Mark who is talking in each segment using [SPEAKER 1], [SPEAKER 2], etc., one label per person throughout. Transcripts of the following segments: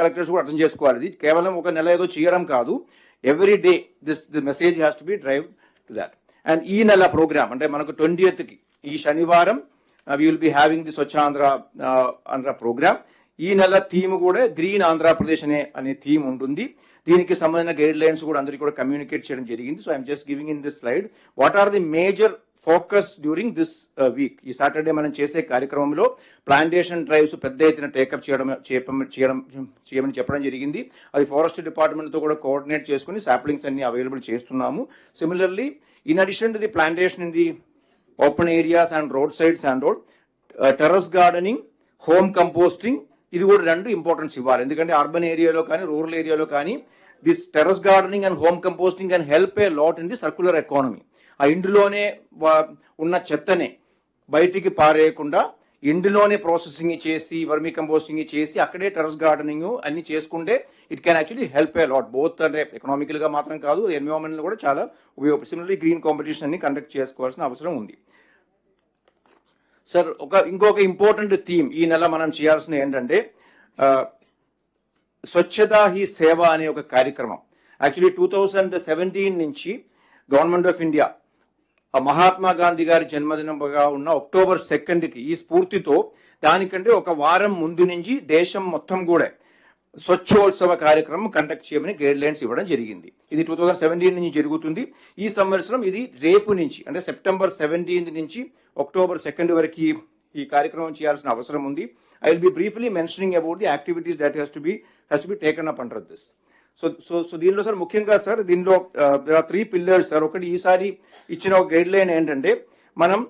[SPEAKER 1] Collectors కూడా అర్థం చేసుకోవాలి. ఇది కేవలం ఒక నెల ఏదో చేయడం కాదు, every day the message has to be drive to that. And ఈ నెల ప్రోగ్రామ్ అంటే మనకు 20th ఈ శనివారం we will be having the Swachh Andhra program. ఈ నెల థీమ్ కూడా గ్రీన్ ఆంధ్రప్రదేశ్ అనే థీమ్ ఉంటుంది. దీనికి సంబంధించిన గైడ్ లైన్స్ కూడా అందరికీ కూడా కమ్యూనికేట్ చేయడం జరిగింది. So I'm just giving in this slide what are the major focus during this week. ఈ సాటర్డే మనం చేసే కార్యక్రమంలో ప్లాంటేషన్ డ్రైవ్స్ పెద్ద ఎత్తున టేకప్ చేయమని చెప్పడం జరిగింది. అది ఫారెస్ట్ డిపార్ట్మెంట్తో కూడా కోఆర్డినేట్ చేసుకుని సాప్లింగ్స్ అన్ని అవైలబుల్ చేస్తున్నాము. Similarly in addition to the plantation in the open areas and road sides and road, terrace gardening, home composting, ఇది కూడా రెండు ఇంపార్టెన్స్ ఇవ్వాలి. ఎందుకంటే అర్బన్ ఏరియాలో కానీ రూరల్ ఏరియాలో కానీ this terrace gardening and home composting can help a lot in the circular economy. ఆ ఇంటిలోనే ఉన్న చెత్తనే బయటికి పారేయకుండా ఇంటిలోనే ప్రాసెసింగ్ చేసి వర్మీ కంపోస్టింగ్ చేసి అక్కడే టెర్రస్ గార్డెనింగ్ అన్ని చేసుకుంటే it can actually help a lot. Both అంటే ఎకనామికల్ గా మాత్రం కాదు, ఎన్విరాన్మెంట్ కూడా చాలా ఉపయోగపడుతుంది. సిమిలర్లీ గ్రీన్ కాంపిటీషన్ అన్ని కండక్ట్ చేసుకోవాల్సిన అవసరం ఉంది. సార్ ఇంకొక ఇంపార్టెంట్ థీమ్ ఈ నెల మనం చేయాల్సిన ఏంటంటే స్వచ్ఛతా హీ సేవ అనే ఒక కార్యక్రమం. యాక్చువల్లీ 2017 నుంచి government of India Mahatma Gandhi గారి జన్మదినంగా ఉన్న October 2కి ఈ స్ఫూర్తితో దానికంటే ఒక వారం ముందు నుంచి దేశం మొత్తం కూడా స్వచ్ఛోత్సవ కార్యక్రమం కండక్ట్ చేయమని గైడ్ లైన్స్ ఇవ్వడం జరిగింది. ఇది 2017 నుంచి జరుగుతుంది. ఈ సంవత్సరం ఇది రేపు నుంచి అంటే September 17 నుంచి October 2 వరకు ఈ కార్యక్రమం చేయాల్సిన అవసరం ఉంది. I will be briefly mentioning about the activities that has to be taken up under this. So దీనిలో సార్ ముఖ్యంగా సార్ దీనిలో 3 పిల్లర్స్ సార్. ఒకటి ఈసారి ఇచ్చిన ఒక గైడ్ లైన్ ఏంటంటే మనం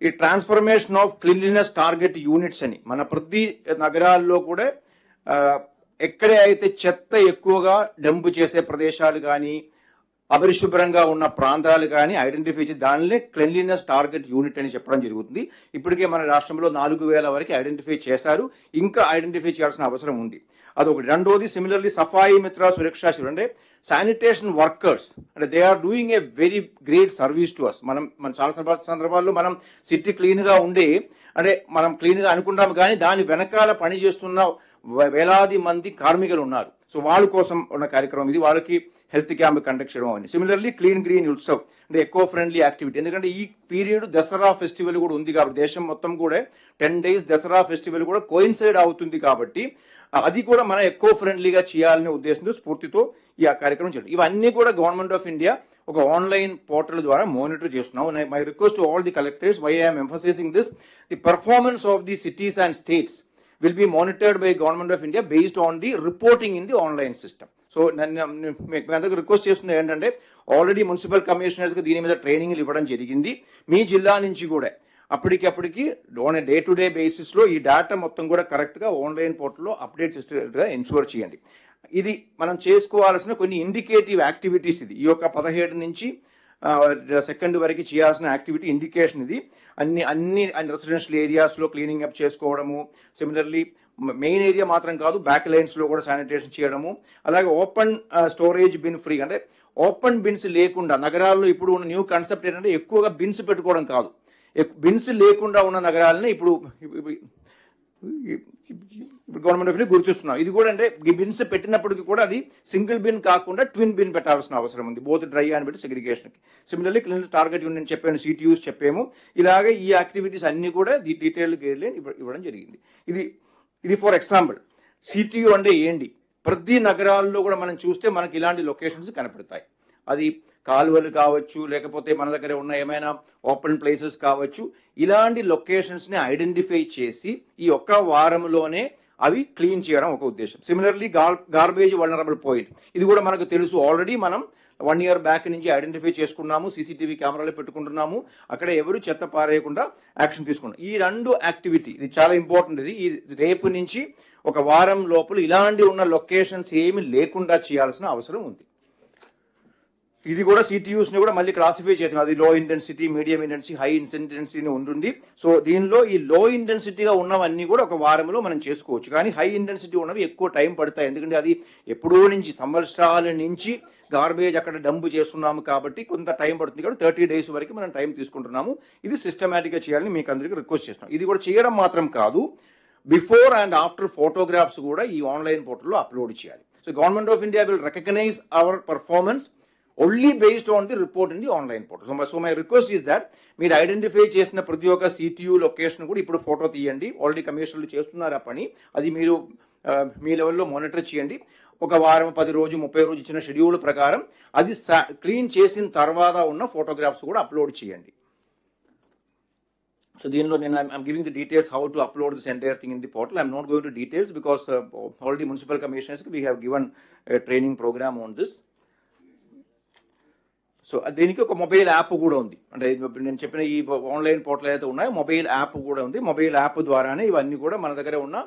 [SPEAKER 1] ఈ transformation of cleanliness target units అని మన ప్రతి నగరాల్లో కూడా ఎక్కడే అయితే చెత్త ఎక్కువగా డంప్ చేసే ప్రదేశాలు కానీ అపరిశుభ్రంగా ఉన్న ప్రాంతాలు కానీ ఐడెంటిఫై చేసి దానినే క్లెన్లీనెస్ టార్గెట్ యూనిట్ అని చెప్పడం జరుగుతుంది. ఇప్పటికే మన రాష్ట్రంలో 4000 వరకు ఐడెంటిఫై చేశారు, ఇంకా ఐడెంటిఫై చేయాల్సిన అవసరం ఉంది. అదొకటి. రెండోది సిమిలర్లీ సఫాయి మిత్ర సురక్షా శిబిరం అంటే శానిటేషన్ వర్కర్స్ అంటే they are doing a very great service to us. మన చాలా సందర్భాల్లో మనం సిటీ క్లీన్ గా ఉండే అంటే మనం క్లీన్ గా అనుకుంటాం, కానీ దాని వెనకాల పని చేస్తున్న వేలాది మంది కార్మికులు ఉన్నారు. సో వాళ్ళ కోసం ఉన్న కార్యక్రమం ఇది. వాళ్ళకి హెల్త్ క్యాంప్ కండక్ట్ చేయడం అని. సిమిలర్లీ క్లీన్ గ్రీన్ ఉత్సవ్ అంటే ఎకో ఫ్రెండ్లీ యాక్టివిటీ. ఎందుకంటే ఈ పీరియడ్ దసరా ఫెస్టివల్ కూడా ఉంది కాబట్టి దేశం మొత్తం కూడా 10 days దసరా ఫెస్టివల్ కూడా కోయిన్సైడ్ అవుతుంది కాబట్టి అది కూడా మనం ఎకో ఫ్రెండ్లీగా చేయాలనే ఉద్దేశంతో స్ఫూర్తితో ఈ కార్యక్రమం చేయడం. ఇవన్నీ కూడా గవర్నమెంట్ ఆఫ్ ఇండియా ఒక ఆన్లైన్ పోర్టల్ ద్వారా మానిటర్ చేస్తున్నాం. My request to all the collectors, why I'm emphasizing this, the performance of the cities and states will be monitored by Government of India based on the reporting in the online system. So నేను request చేస్తున్నా ఏంటంటే already municipal commissioners కి దీని మీద ట్రైనింగ్లు ఇవ్వడం జరిగింది. మీ జిల్లా నుంచి కూడా అప్పటికప్పటికి on day to day basis లో ఈ డేటా మొత్తం కూడా కరెక్ట్ గా ఆన్లైన్ పోర్టల్లో అప్డేట్ చేసేట్టుగా ఎన్షూర్ చేయండి. ఇది మనం చేసుకోవాల్సిన కొన్ని ఇండికేటివ్ యాక్టివిటీస్. ఇది ఈ యొక్క 17 నుంచి 2 వరకు చేయాల్సిన యాక్టివిటీ ఇండికేషన్ ఇది. అన్ని రెసిడెన్షియల్ ఏరియాస్ లో క్లీనింగ్ అప్ చేసుకోవడము, సిమిలర్లీ మెయిన్ ఏరియా మాత్రం కాదు బ్యాక్ లైన్స్ లో కూడా శానిటేషన్ చేయడము, అలాగే ఓపెన్ స్టోరేజ్ బిన్ ఫ్రీ అంటే ఓపెన్ బిన్స్ లేకుండా నగరాల్లో ఇప్పుడు ఉన్న న్యూ కాన్సెప్ట్ ఏంటంటే ఎక్కువగా బిన్స్ పెట్టుకోవడం కాదు, బిన్స్ లేకుండా ఉన్న నగరాలని ఇప్పుడు గవర్నమెంట్ ఆఫ్ ఇండియా గుర్తిస్తున్నాం. ఇది కూడా అంటే బిన్స్ పెట్టినప్పటికీ కూడా అది సింగిల్ బిన్ కాకుండా ట్విన్ బిన్ పెట్టాల్సిన అవసరం ఉంది, బోత్ డ్రై అండ్ పెట్టి సెగ్రిగేషన్కి. సిమిలర్లీ క్లీన్ టార్గెట్ యూనిట్ చెప్పాను, సిటీయూస్ చెప్పాము. ఇలాగే ఈ యాక్టివిటీస్ అన్ని కూడా డీటెయిల్డ్ గైడ్ లైన్ ఇవ్వడం జరిగింది. ఇది ఫర్ ఎగ్జాంపుల్ సిటీయూ అంటే ఏంటి, ప్రతి నగరాల్లో కూడా మనం చూస్తే మనకి ఇలాంటి లొకేషన్స్ కనపడతాయి. అది కాలువలు కావచ్చు, లేకపోతే మన దగ్గర ఉన్న ఏమైనా ఓపెన్ ప్లేసెస్ కావచ్చు. ఇలాంటి లొకేషన్స్ని ఐడెంటిఫై చేసి ఈ ఒక్క వారంలోనే అవి క్లీన్ చేయడం ఒక ఉద్దేశం. సిమిలర్లీ గార్బేజ్ వల్నరబుల్ పాయింట్, ఇది కూడా మనకు తెలుసు. ఆల్రెడీ మనం 1 year బ్యాక్ నుంచి ఐడెంటిఫై చేసుకున్నాము, సీసీటీవీ కెమెరాలు పెట్టుకుంటున్నాము, అక్కడ ఎవరు చెత్త పారేయకుండా యాక్షన్ తీసుకున్నాం. ఈ 2 యాక్టివిటీ ఇది చాలా ఇంపార్టెంట్. ఇది రేపు నుంచి ఒక వారం లోపల ఇలాంటి ఉన్న లొకేషన్స్ ఏమి లేకుండా చేయాల్సిన అవసరం ఉంది. ఇది కూడా సిటీయూస్ ని కూడా మళ్ళీ క్లాసిఫై చేసాం. అది లో intensity, medium intensity, high intensity ఉంటుంది. సో దీనిలో ఈ లో ఇంటెన్సిటీగా ఉన్నవన్నీ కూడా ఒక వారంలో మనం చేసుకోవచ్చు, కానీ హై ఇంటెన్సిటీ ఉన్నవి ఎక్కువ టైం పడతాయి. ఎందుకంటే అది ఎప్పుడో నుంచి సంవత్సరాల నుంచి గార్బేజ్ అక్కడ డంప్ చేస్తున్నాము కాబట్టి కొంత టైం పడుతుంది. కాబట్టి 30 days వరకు మనం టైం తీసుకుంటున్నాము. ఇది సిస్టమేటిక్గా చేయాలని మీకు అందరికీ రిక్వెస్ట్ చేస్తున్నాం. ఇది కూడా చేయడం మాత్రం కాదు, బిఫోర్ అండ్ ఆఫ్టర్ ఫోటోగ్రాఫ్స్ కూడా ఈ ఆన్లైన్ పోర్టల్లో అప్లోడ్ చేయాలి. So government of India will recognize our performance only based on the report in the online portal. So my request is that మీరు ఐడెంటిఫై చేసిన ప్రతి ఒక్క సిటియు లొకేషన్ కూడా ఇప్పుడు ఫోటో తీయండి. ఆల్రెడీ కమిషనర్లు చేస్తున్నారు ఆ పని, అది మీరు మీ లెవెల్లో మానిటర్ చేయండి. ఒక వారం, 10 రోజు, 30 రోజు ఇచ్చిన షెడ్యూల్ ప్రకారం అది క్లీన్ చేసిన తర్వాత ఉన్న ఫోటోగ్రాఫ్స్ కూడా అప్లోడ్ చేయండి. So I'm giving the details how to upload this entire thing in the portal. I'm not going to details because already municipal commissioners, we have given a training program on this. So దీనికి ఒక mobile app కూడా ఉంది. అంటే నేను చెప్పిన ఈ online portal అయితే ఉన్నాయో మొబైల్ యాప్ కూడా ఉంది. మొబైల్ యాప్ ద్వారానే ఇవన్నీ కూడా మన దగ్గర ఉన్న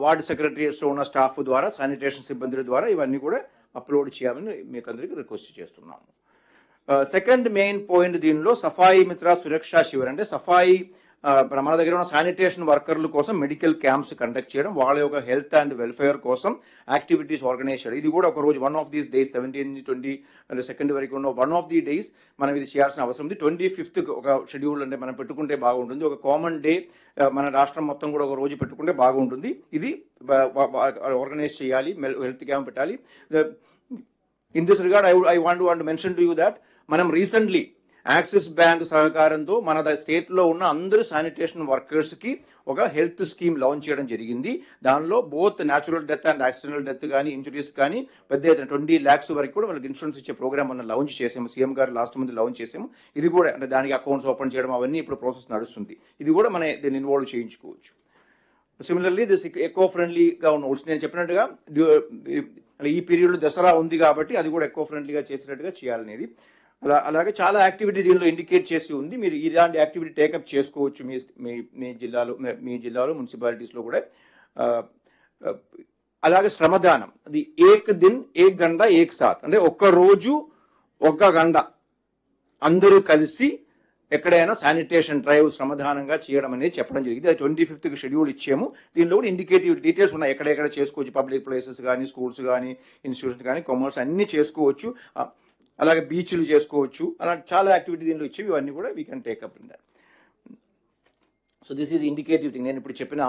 [SPEAKER 1] వార్డు సెక్రటరీస్లో ఉన్న స్టాఫ్ ద్వారా, శానిటేషన్ సిబ్బందుల ద్వారా ఇవన్నీ కూడా అప్లోడ్ చేయాలని మీకు అందరికీ రిక్వెస్ట్ చేస్తున్నాము. సెకండ్ మెయిన్ పాయింట్ దీనిలో సఫాయి మిత్ర సురక్షా శిబిర్, అంటే సఫాయి మన దగ్గర ఉన్న శానిటేషన్ వర్కర్ల కోసం మెడికల్ క్యాంప్స్ కండక్ట్ చేయడం, వాళ్ళ యొక్క హెల్త్ అండ్ వెల్ఫేర్ కోసం యాక్టివిటీస్ ఆర్గనైజ్ చేయడం. ఇది కూడా ఒక రోజు వన్ ఆఫ్ దీస్ డేస్ 17, 22 వరకు ఉన్న వన్ ఆఫ్ ది డేస్ మనం ఇది చేయాల్సిన అవసరం ఉంది. 25th ఒక షెడ్యూల్ అంటే మనం పెట్టుకుంటే బాగుంటుంది. ఒక కామన్ డే మన రాష్ట్రం మొత్తం కూడా ఒక రోజు పెట్టుకుంటే బాగుంటుంది. ఇది ఆర్గనైజ్ చేయాలి, హెల్త్ క్యాంప్ పెట్టాలి. In this regard I want to mention to you that మనం రీసెంట్లీ యాక్సిస్ బ్యాంక్ సహకారంతో మన స్టేట్లో ఉన్న అందరూ శానిటేషన్ వర్కర్స్కి ఒక హెల్త్ స్కీమ్ లాంచ్ చేయడం జరిగింది. దానిలో both natural death and accidental death కానీ, ఇంజురీస్ కానీ పెద్ద 20 lakhs వరకు కూడా వాళ్ళకి ఇన్సూరెన్స్ ఇచ్చే ప్రోగ్రామ్ మనం లాంచ్ చేసాము. సీఎం గారు లాస్ట్ మంత్ లాంచ్ చేసాము. ఇది కూడా అంటే దానికి అకౌంట్స్ ఓపెన్ చేయడం అవన్నీ ఇప్పుడు ప్రాసెస్ నడుస్తుంది. ఇది కూడా మనం దీన్ని ఇన్వాల్వ్ చేయించుకోవచ్చు. సిమిలర్లీ దిస్ ఎకో ఫ్రెండ్లీగా ఉన్న నేను చెప్పినట్టుగా ఈ పీరియడ్లో దసరా ఉంది కాబట్టి అది కూడా ఎకో ఫ్రెండ్లీగా చేసినట్టుగా చేయాలనేది. అలాగే చాలా యాక్టివిటీ దీనిలో ఇండికేట్ చేసి ఉంది. మీరు ఇలాంటి యాక్టివిటీ టేకప్ చేసుకోవచ్చు మీ జిల్లాలో మున్సిపాలిటీస్లో కూడా. అలాగే శ్రమదానం, అది ఏక్ దిన్ ఏక్ గంట ఏక్ సాత్, అంటే ఒక్క రోజు 1 గంట అందరూ కలిసి ఎక్కడైనా శానిటేషన్ డ్రైవ్ శ్రమదానంగా చేయడం అనేది చెప్పడం జరిగింది. అది 25th షెడ్యూల్ ఇచ్చాము. దీనిలో కూడా ఇండికేటివ్ డీటెయిల్స్ ఉన్నాయి, ఎక్కడెక్కడ చేసుకోవచ్చు. పబ్లిక్ ప్లేసెస్ కానీ, స్కూల్స్ కానీ, ఇన్స్టిట్యూషన్స్ కానీ, కామర్స్ అన్నీ చేసుకోవచ్చు. అలాగే బీచ్లు చేసుకోవచ్చు. అలా చాలా యాక్టివిటీ దీనిలో ఇచ్చేవి, ఇవన్నీ కూడా we can take up in that. So this is indicative thing. నేను ఇప్పుడు చెప్పిన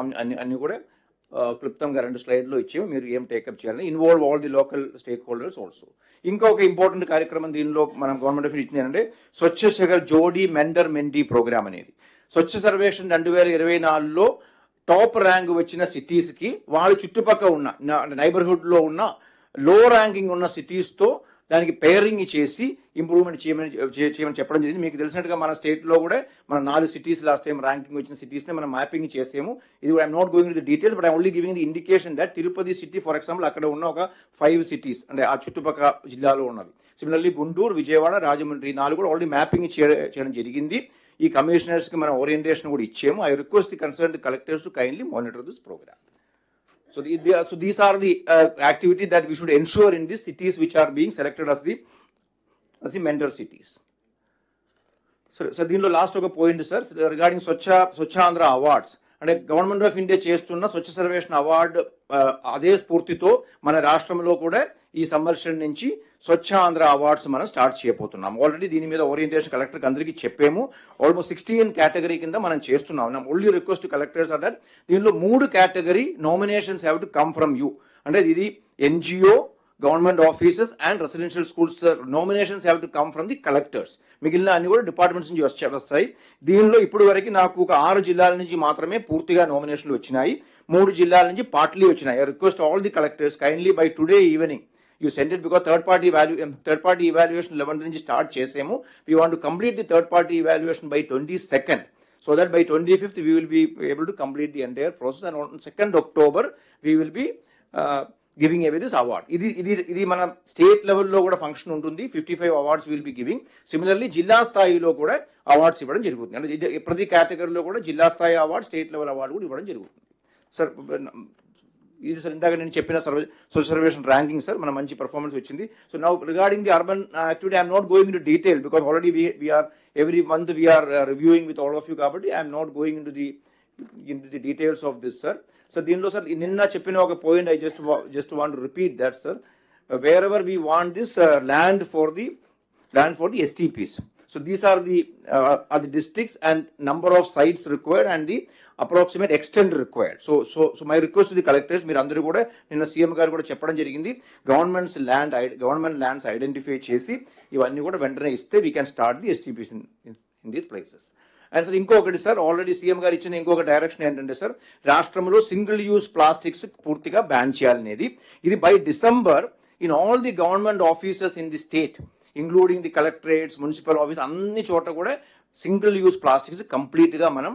[SPEAKER 1] అన్ని కూడా క్లుప్తంగా 2 స్లైడ్లో ఇచ్చేవి, మీరు ఏం టేకప్ చేయాలని. Involve all the local stake holders also. ఇంకొక ఇంపార్టెంట్ కార్యక్రమం దీనిలో మనం గవర్నమెంట్ ఆఫ్ ఇచ్చింది ఏంటంటే స్వచ్ఛ శగర్ జోడీ మెండర్ మెండీ ప్రోగ్రామ్ అనేది. స్వచ్ఛ సర్వేక్షణ 2024లో టాప్ ర్యాంక్ వచ్చిన సిటీస్కి వాళ్ళ చుట్టుపక్కల ఉన్న నైబర్హుడ్లో ఉన్న లో ర్యాంకింగ్ ఉన్న సిటీస్తో దానికి పేరింగ్ చేసి ఇంప్రూవ్మెంట్ చేయమని చెప్పడం జరిగింది. మీకు తెలిసినట్టుగా మన స్టేట్లో కూడా మన 4 సిటీస్ లాస్ట్ టైం ర్యాంకింగ్ వచ్చిన సిటీస్ని మనం మ్యాపింగ్ చేసాము. ఇది కూడా I'm not going to the details, but I only giving the indication that Tirupati city for example అక్కడ ఉన్న ఒక 5 సిటీస్ అంటే ఆ చుట్టుపక్కల జిల్లాలో ఉన్నవి. సిమిలర్లీ గుంటూరు, విజయవాడ, రాజమండ్రి 4 కూడా ఆల్రెడీ మ్యాపింగ్ చేయడం జరిగింది. ఈ కమిషనర్స్కి మనం ఓరియంటేషన్ కూడా ఇచ్చాము. I request the concerned collectors to kindly monitor this program. So these are the activity that we should ensure in these cities which are being selected as the mentor cities. So దీనిలో last ఒక point sir regarding స్వచ్ఛ Andhra awards. అంటే government of India చేస్తున్న స్వచ్ఛ సర్వేక్షణ award అదే స్ఫూర్తితో మన రాష్ట్రంలో కూడా ఈ సంవత్సరం నుంచి స్వచ్ఛ ఆంధ్ర అవార్డ్స్ మనం స్టార్ట్ చేయబోతున్నాం. ఆల్రెడీ దీని మీద ఓరియంటేషన్ కలెక్టర్కి అందరికీ చెప్పాము. ఆల్మోస్ట్ 16 కేటగిరీ కింద మనం చేస్తున్నాం. Only request collectors are that దీనిలో 3 category nominations have to come from you. అంటే ఇది NGO, government offices and residential schools nominations have to come from the collectors. మిగిలిన అన్ని కూడా డిపార్ట్మెంట్స్ నుంచి వస్తాయి. దీనిలో ఇప్పుడు వరకు నాకు ఒక 6 జిల్లాల నుంచి మాత్రమే పూర్తిగా నామినేషన్లు వచ్చినాయి. 3 జిల్లాల నుంచి పార్ట్లీ వచ్చినాయి. I request all the collectors kindly by today evening you send it, because third party evaluation 11 నుంచి స్టార్ట్ చేసాము. We want to complete the third party evaluation by 22nd, so that by 25th we will be able to complete the entire process, and on 2nd October we will be giving away this award. ఇది మన state లెవెల్లో కూడా function ఉంటుంది. 55 awards will be giving. Similarly జిల్లా స్థాయిలో కూడా awards ఇవ్వడం జరుగుతుంది. అంటే ప్రతి కేటగిరీలో కూడా జిల్లా స్థాయి అవార్డు, స్టేట్ లెవెల్ అవార్డు కూడా ఇవ్వడం జరుగుతుంది. సార్ ఇది సార్ ఇందాక నేను చెప్పిన స్వచ్ఛ సర్వేక్షణ ర్యాంకింగ్ సార్ మన మంచి పర్ఫార్మెన్స్ వచ్చింది. So now regarding the urban activity I'm not going into detail, because already we're every month we're reviewing with all of you, కాబట్టి I'm not going into the details of this sir. So దీనిలో sir నిన్న చెప్పిన ఒక point I just want to repeat that sir. Wherever we want this land for the STPs. So these are the districts and number of sites required and the approximate extent required. So my request to the collectors, మీరు అందరూ కూడా నిన్న CM గారు కూడా చెప్పడం జరిగింది, government lands identify చేసి ఇవన్నీ కూడా వెంటనే ఇస్తే we can start the STPs in these places. And sir ఇంకొకటి సార్, ఆల్రెడీ సీఎం గారు ఇచ్చిన ఇంకొక డైరెక్షన్ ఏంటంటే సార్, రాష్ట్రంలో సింగిల్ యూజ్ ప్లాస్టిక్స్ పూర్తిగా బ్యాన్ చేయాలనేది. ఇది by December in all the government offices in the state including the collectorates, municipal office, అన్ని చోట కూడా సింగిల్ యూజ్ ప్లాస్టిక్స్ కంప్లీట్గా మనం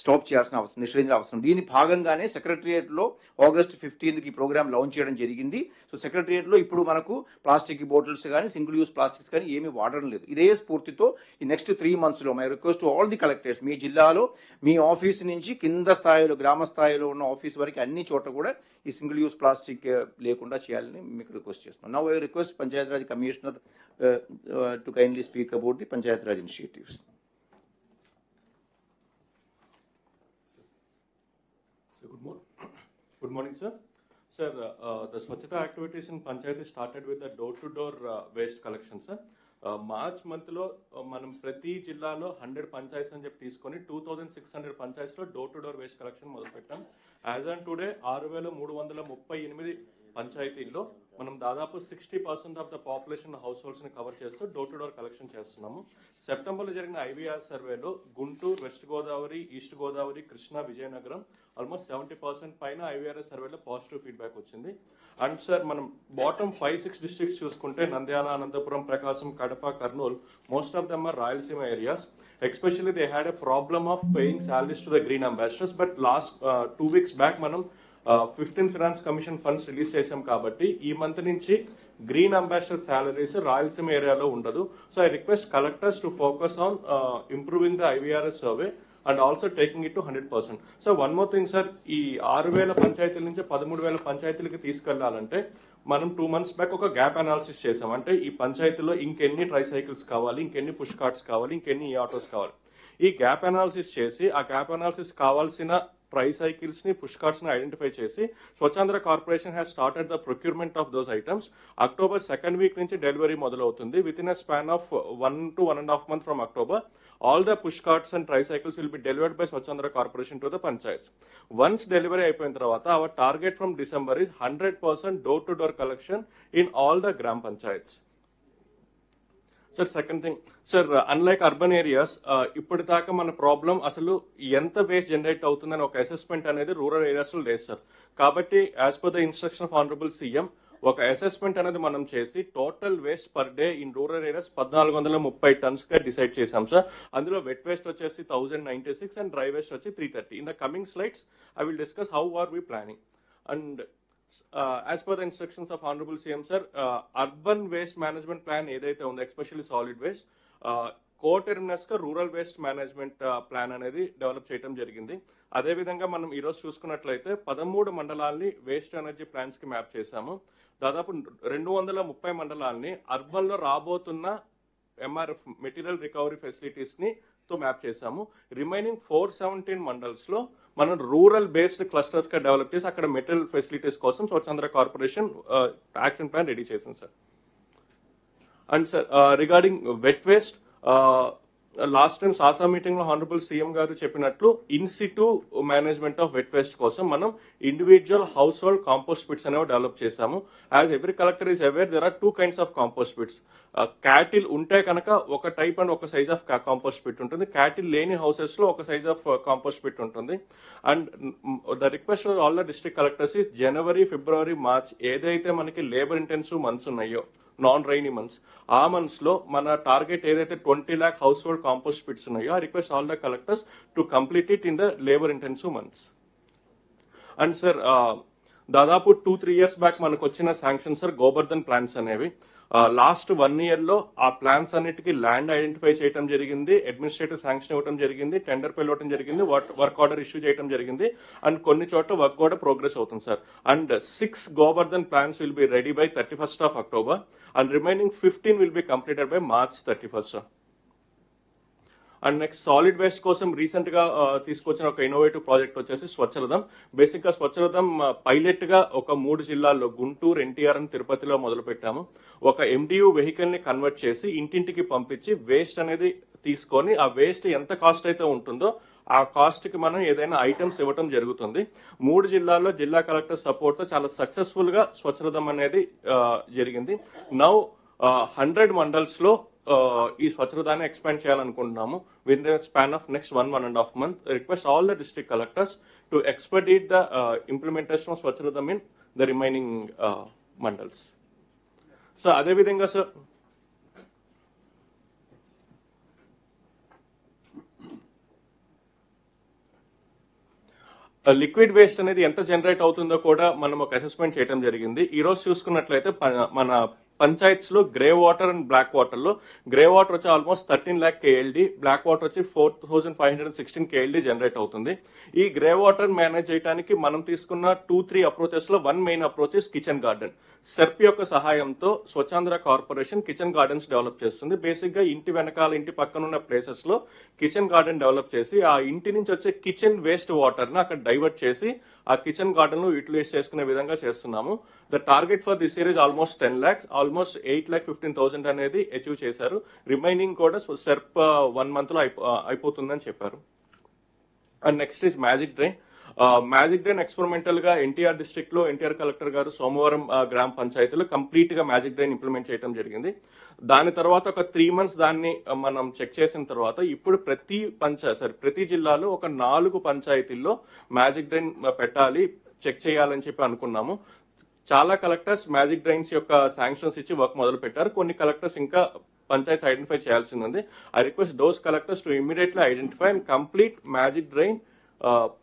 [SPEAKER 1] స్టాప్ చేయాల్సిన అవసరం, నిషేధించిన అవసరం. దీని భాగంగానే సెక్రటరియట్లో August 15th ఈ ప్రోగ్రామ్ లాంచ్ చేయడం జరిగింది. సో సెక్రటరియట్లో ఇప్పుడు మనకు ప్లాస్టిక్ బాటిల్స్ కానీ సింగిల్ యూజ్ ప్లాస్టిక్స్ కానీ ఏమీ వాడడం లేదు. ఇదే స్ఫూర్తితో ఈ next 3 months my request to all the collectors, మీ జిల్లాలో మీ ఆఫీస్ నుంచి కింద స్థాయిలో గ్రామ స్థాయిలో ఉన్న ఆఫీస్ వరకు అన్ని చోట కూడా ఈ సింగిల్ యూజ్ ప్లాస్టిక్ లేకుండా చేయాలని మీకు రిక్వెస్ట్ చేస్తున్నాను. Now I request Panchayati Raj commissioner to kindly speak about the Panchayati Raj initiatives.
[SPEAKER 2] Good morning, sir. Sir, the Swachhata activities in Panchayati started with the door-to-door waste collection, sir. March month lo manam prati jillalo 100 panchayats అని చెప్పి తీసుకొని 2600 panchayats లో door-to-door waste collection మొదలు పెట్టాం. As on today 6338 పంచాయతీల్లో మనం దాదాపు 60% of the population households ని కవర్ చేస్తూ డోర్-టు-డోర్ కలెక్షన్ చేస్తున్నాము. సెప్టెంబర్లో జరిగిన ఐవీఆర్ సర్వేలో Guntur, west Godavari, east Godavari, Krishna, Vizianagaram almost 70% పైన ఐవీఆర్ఎస్ సర్వేలో పాజిటివ్ ఫీడ్బ్యాక్ వచ్చింది. అండ్ సార్ మనం బాటమ్ 5-6 డిస్ట్రిక్ట్స్ చూసుకుంటే Nandyal, Anantapur, Prakasam, Kadapa, Kurnool, most of them are Rayalaseema areas. Especially they had a problem of paying salaries to the green ambassadors, but last 2 weeks back మనం 15 finance commission funds release చేసాం కాబట్టి ఈ month నుంచి green ambassador salaries Rayalaseema ఏరియాలో ఉండదు. So I request collectors to focus on improving the IVRS survey and also taking it to 100%. So one more thing sir, ఈ 6000 పంచాయతీల నుంచి 13,000 పంచాయతీలకి తీసుకెళ్లాలంటే మనం 2 months బ్యాక్ ఒక గ్యాప్ అనాలిసిస్ చేసాం. అంటే ఈ పంచాయతీలో ఇంకెన్ని ట్రై సైకిల్స్ కావాలి, ఇంకెన్ని పుష్ కార్ట్స్ కావాలి, ఇంకెన్ని ఈ ఆటోస్ కావాలి. ఈ గ్యాప్ అనాలిసిస్ చేసి ఆ గ్యాప్ అనాలిసిస్ కావాల్సిన ట్రై సైకిల్స్ ని, పుష్ కార్ట్స్ ని ఐడెంటిఫై చేసి Swachhandhra corporation has started the procurement of those items. October 2nd week నుంచి డెలివరీ మొదలవుతుంది. With in a span of 1 to 1.5 months from October, all the push carts and tricycles will be delivered by Swachhandra Corporation to the panchayats. Once delivery అయిపోయిన తర్వాత our target from December is 100% door-to-door collection in all the gram panchayats. Sir, second thing, sir, unlike urban areas, ఇప్పటిదాకా మన problem అసలు ఎంత waste generate అవుతుందని ఒక assessment అనేది rural ఏరియాస్లో లేదు సార్. కాబట్టి as per the instruction of honourable CM ఒక అసెస్మెంట్ అనేది మనం చేసి total waste per day in rural areas 1430 tons గా డిసైడ్ చేశాం సార్. అందులో వెట్ వేస్ట్ వచ్చేసి 1096 అండ్ డ్రై వేస్ట్ వచ్చి 330. In the coming slides I will discuss how are we planning. And as per the instructions of honorable CM sir, urban waste management plan ఏదైతే ఉందో especially solid waste కోటర్నస్ గా rural waste management plan అనేది develop చేయడం జరిగింది. అదేవిధంగా మనం ఈరోజు చూసుకున్నట్లయితే 13 మండలాల్ని వేస్ట్ ఎనర్జీ ప్లాన్స్ కి మ్యాప్ చేశాము. దాదాపు 230 మండలాల్ని అర్బన్ లో రాబోతున్న ఎంఆర్ఎఫ్ మెటీరియల్ రికవరీ ఫెసిలిటీస్ ని తో మ్యాప్ చేశాము. రిమైనింగ్ 417 మండల్స్ లో మనం రూరల్ బేస్డ్ క్లస్టర్స్ గా డెవలప్ చేసి అక్కడ మెటీరియల్ ఫెసిలిటీస్ కోసం Swachhandhra corporation action plan ready చేసింది sir. And sir regarding wet waste, last time సాసా మీటింగ్ లో హానరబుల్ సీఎం గారు చెప్పినట్లు in situ management of wet waste కోసం మనం individual household compost pits అనేవి డెవలప్ చేశాము. As every collector is aware there are 2 kinds of compost pits. Cattle ఉంటే కనుక ఒక టైప్ అండ్ ఒక సైజ్ ఆఫ్ కాంపోస్ట్ పిట్ ఉంటుంది. క్యాటిల్ లేని హౌసెస్ లో ఒక సైజ్ ఆఫ్ కాంపోస్ట్ పిట్ ఉంటుంది. And the request all the district collectors is January, February, March ఏదైతే మనకి లేబర్ ఇంటెన్సివ్ మంత్స్ ఉన్నాయో, నాన్ రైనీ మంత్స్, ఆ మంత్స్ లో మన టార్గెట్ ఏదైతే 20 lakh household compost pits ఉన్నాయో I request all the collectors to complete it in the labour intensive months. And sir దాదాపు 2-3 years back మనకు వచ్చిన శాంక్షన్ సార్ గోబర్ధన్ ప్లాన్స్ అనేవి. లాస్ట్ 1 year లో ఆ ప్లాన్స్ అన్నిటికీ ల్యాండ్ ఐడెంటిఫై చేయడం జరిగింది, అడ్మినిస్ట్రేటివ్ శాంక్షన్ ఇవ్వడం జరిగింది, టెండర్ పిలవడం జరిగింది, వర్క్ ఆర్డర్ ఇష్యూ చేయడం జరిగింది. అండ్ కొన్ని చోట్ల వర్క్ కూడా ప్రోగ్రెస్ అవుతుంది sir. And 6 Gobardhan plans will be ready by 31st of October and remaining 15 will be completed by March 31st sir. And next solid waste కోసం రీసెంట్ గా తీసుకొచ్చిన ఒక ఇన్నోవేటివ్ ప్రాజెక్ట్ వచ్చేసి స్వచ్ఛరథం. బేసిక్ గా స్వచ్ఛరథం పైలట్ గా ఒక 3 జిల్లాల్లో గుంటూరు, ఎన్టీఆర్ అని తిరుపతిలో మొదలు పెట్టాము. ఒక MDU వెహికల్ ని కన్వర్ట్ చేసి ఇంటింటికి పంపించి వేస్ట్ అనేది తీసుకొని ఆ వేస్ట్ ఎంత కాస్ట్ అయితే ఉంటుందో ఆ కాస్ట్ కి మనం ఏదైనా ఐటమ్స్ ఇవ్వటం జరుగుతుంది. 3 జిల్లాల్లో జిల్లా కలెక్టర్ సపోర్ట్ తో చాలా సక్సెస్ఫుల్ గా స్వచ్ఛరథం అనేది జరిగింది. నౌ 100 మండల్స్ లో ఈ స్వచ్ఛరథాన్ని ఎక్స్పాండ్ చేయాలనుకుంటున్నాము with the span of next 1.5 months. Request all the district collectors to expedite the implementation of Swachharatham in the remaining mandals. So అదేవిధంగా సార్ లిక్విడ్ వేస్ట్ అనేది ఎంత జనరేట్ అవుతుందో కూడా మనం ఒక అసెస్మెంట్ చేయడం జరిగింది. ఈ రోజు చూసుకున్నట్లయితే మన పంచాయత్స్ లో grey water and black water లో గ్రే వాటర్ వచ్చి almost 13 lakh KLD, black water వచ్చి 4516 KLD జనరేట్ అవుతుంది. ఈ గ్రే వాటర్ మేనేజ్ చేయడానికి మనం తీసుకున్న 2-3 అప్రోచెస్ లో one main approach is kitchen garden. SERP యొక్క సహాయంతో Swachhandhra corporation kitchen gardens develop చేస్తుంది. బేసిక్ గా ఇంటి వెనకాల, ఇంటి పక్కన ఉన్న ప్లేసెస్ లో కిచెన్ గార్డెన్ డెవలప్ చేసి ఆ ఇంటి నుంచి వచ్చే కిచెన్ వేస్ట్ వాటర్ ని అక్కడ డైవర్ట్ చేసి ఆ కిచెన్ గార్డెన్ లో యూటిలైజ్ చేసుకునే విధంగా చేస్తున్నాము. The target for this year is almost 10 lakhs, almost 8,15,000 అనేది అచీవ్ చేశారు. రిమైనింగ్ కూడా సెర్ప్ 1 month లో అయిపోతుందని చెప్పారు. And next is magic drain. Magic drain experimental గా ఎన్టీఆర్ డిస్ట్రిక్ట్ లో ఎన్టీఆర్ కలెక్టర్ గారు సోమవారం గ్రామ పంచాయతీలో కంప్లీట్ గా మ్యాజిక్ డ్రైన్ ఇంప్లిమెంట్ చేయడం జరిగింది. దాని తర్వాత ఒక 3 months దాన్ని మనం చెక్ చేసిన తర్వాత ఇప్పుడు ప్రతి జిల్లాలో ఒక 4 పంచాయతీల్లో మ్యాజిక్ డ్రైన్ పెట్టాలి, చెక్ చేయాలని చెప్పి అనుకున్నాము. చాలా కలెక్టర్స్ మ్యాజిక్ డ్రైన్స్ యొక్క శాంక్షన్స్ ఇచ్చి వర్క్ మొదలు పెట్టారు. కొన్ని కలెక్టర్స్ ఇంకా పంచాయత్ ఐడెంటిఫై చేయాల్సింది ఉంది. I request those collectors to immediately identify and complete magic drain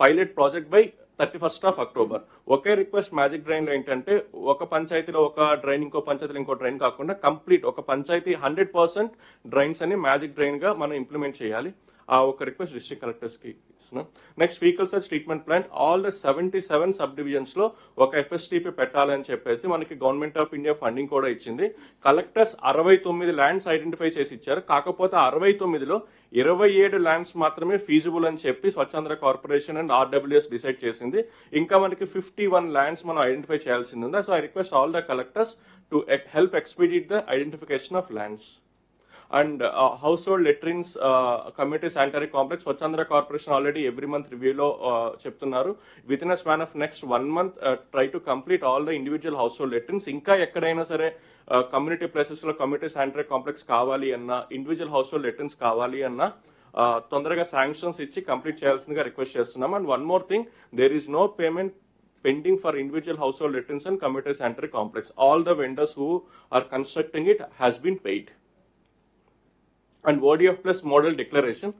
[SPEAKER 2] pilot project by 31st October. Okay request magic drain లో ఏంటంటే ఒక పంచాయతీలో ఒక డ్రైన్, ఇంకో పంచాయతీలో ఇంకో డ్రైన్ కాకుండా కంప్లీట్ ఒక పంచాయతీ 100% డ్రైన్స్ అని మ్యాజిక్ డ్రైన్ గా మనం ఇంప్లిమెంట్ చేయాలి. ఆ ఒక రిక్వెస్ట్ డిస్ట్రిక్ట్ కలెక్టర్స్ కి ఇస్తున్నాం. Next vehicle search treatment plant all the 77 sub divisions లో ఒక FSTP పెట్టాలని చెప్పేసి మనకి గవర్నమెంట్ ఆఫ్ ఇండియా ఫండింగ్ కూడా ఇచ్చింది. కలెక్టర్స్ 69 ల్యాండ్స్ ఐడెంటిఫై చేసి ఇచ్చారు. కాకపోతే 69లో 27 ల్యాండ్స్ మాత్రమే ఫీజిబుల్ అని చెప్పి Swachhandhra corporation and RWS decide చేసింది. ఇంకా మనకి 51 ల్యాండ్స్ మనం ఐడెంటిఫై చేయాల్సింది ఉంది. So I request all the collectors to help expedite the identification of lands. And household latrines community sanitary complex Swachhandhra corporation already every month రివ్యూలో చెప్తున్నారు. With in a span of next 1 month try to complete all the individual household latrines. ఇంకా ఎక్కడైనా సరే community places లో community sanitary complex కావాలి అన్నా, individual household latrines కావాలి అన్నా తొందరగా శాంక్షన్స్ ఇచ్చి కంప్లీట్ చేయాల్సిందిగా రిక్వెస్ట్ చేస్తున్నాం. And one more thing, there is no payment pending for individual household latrines and community sanitary complex. All the vendors who are constructing it has been paid. And ODF plus model declaration,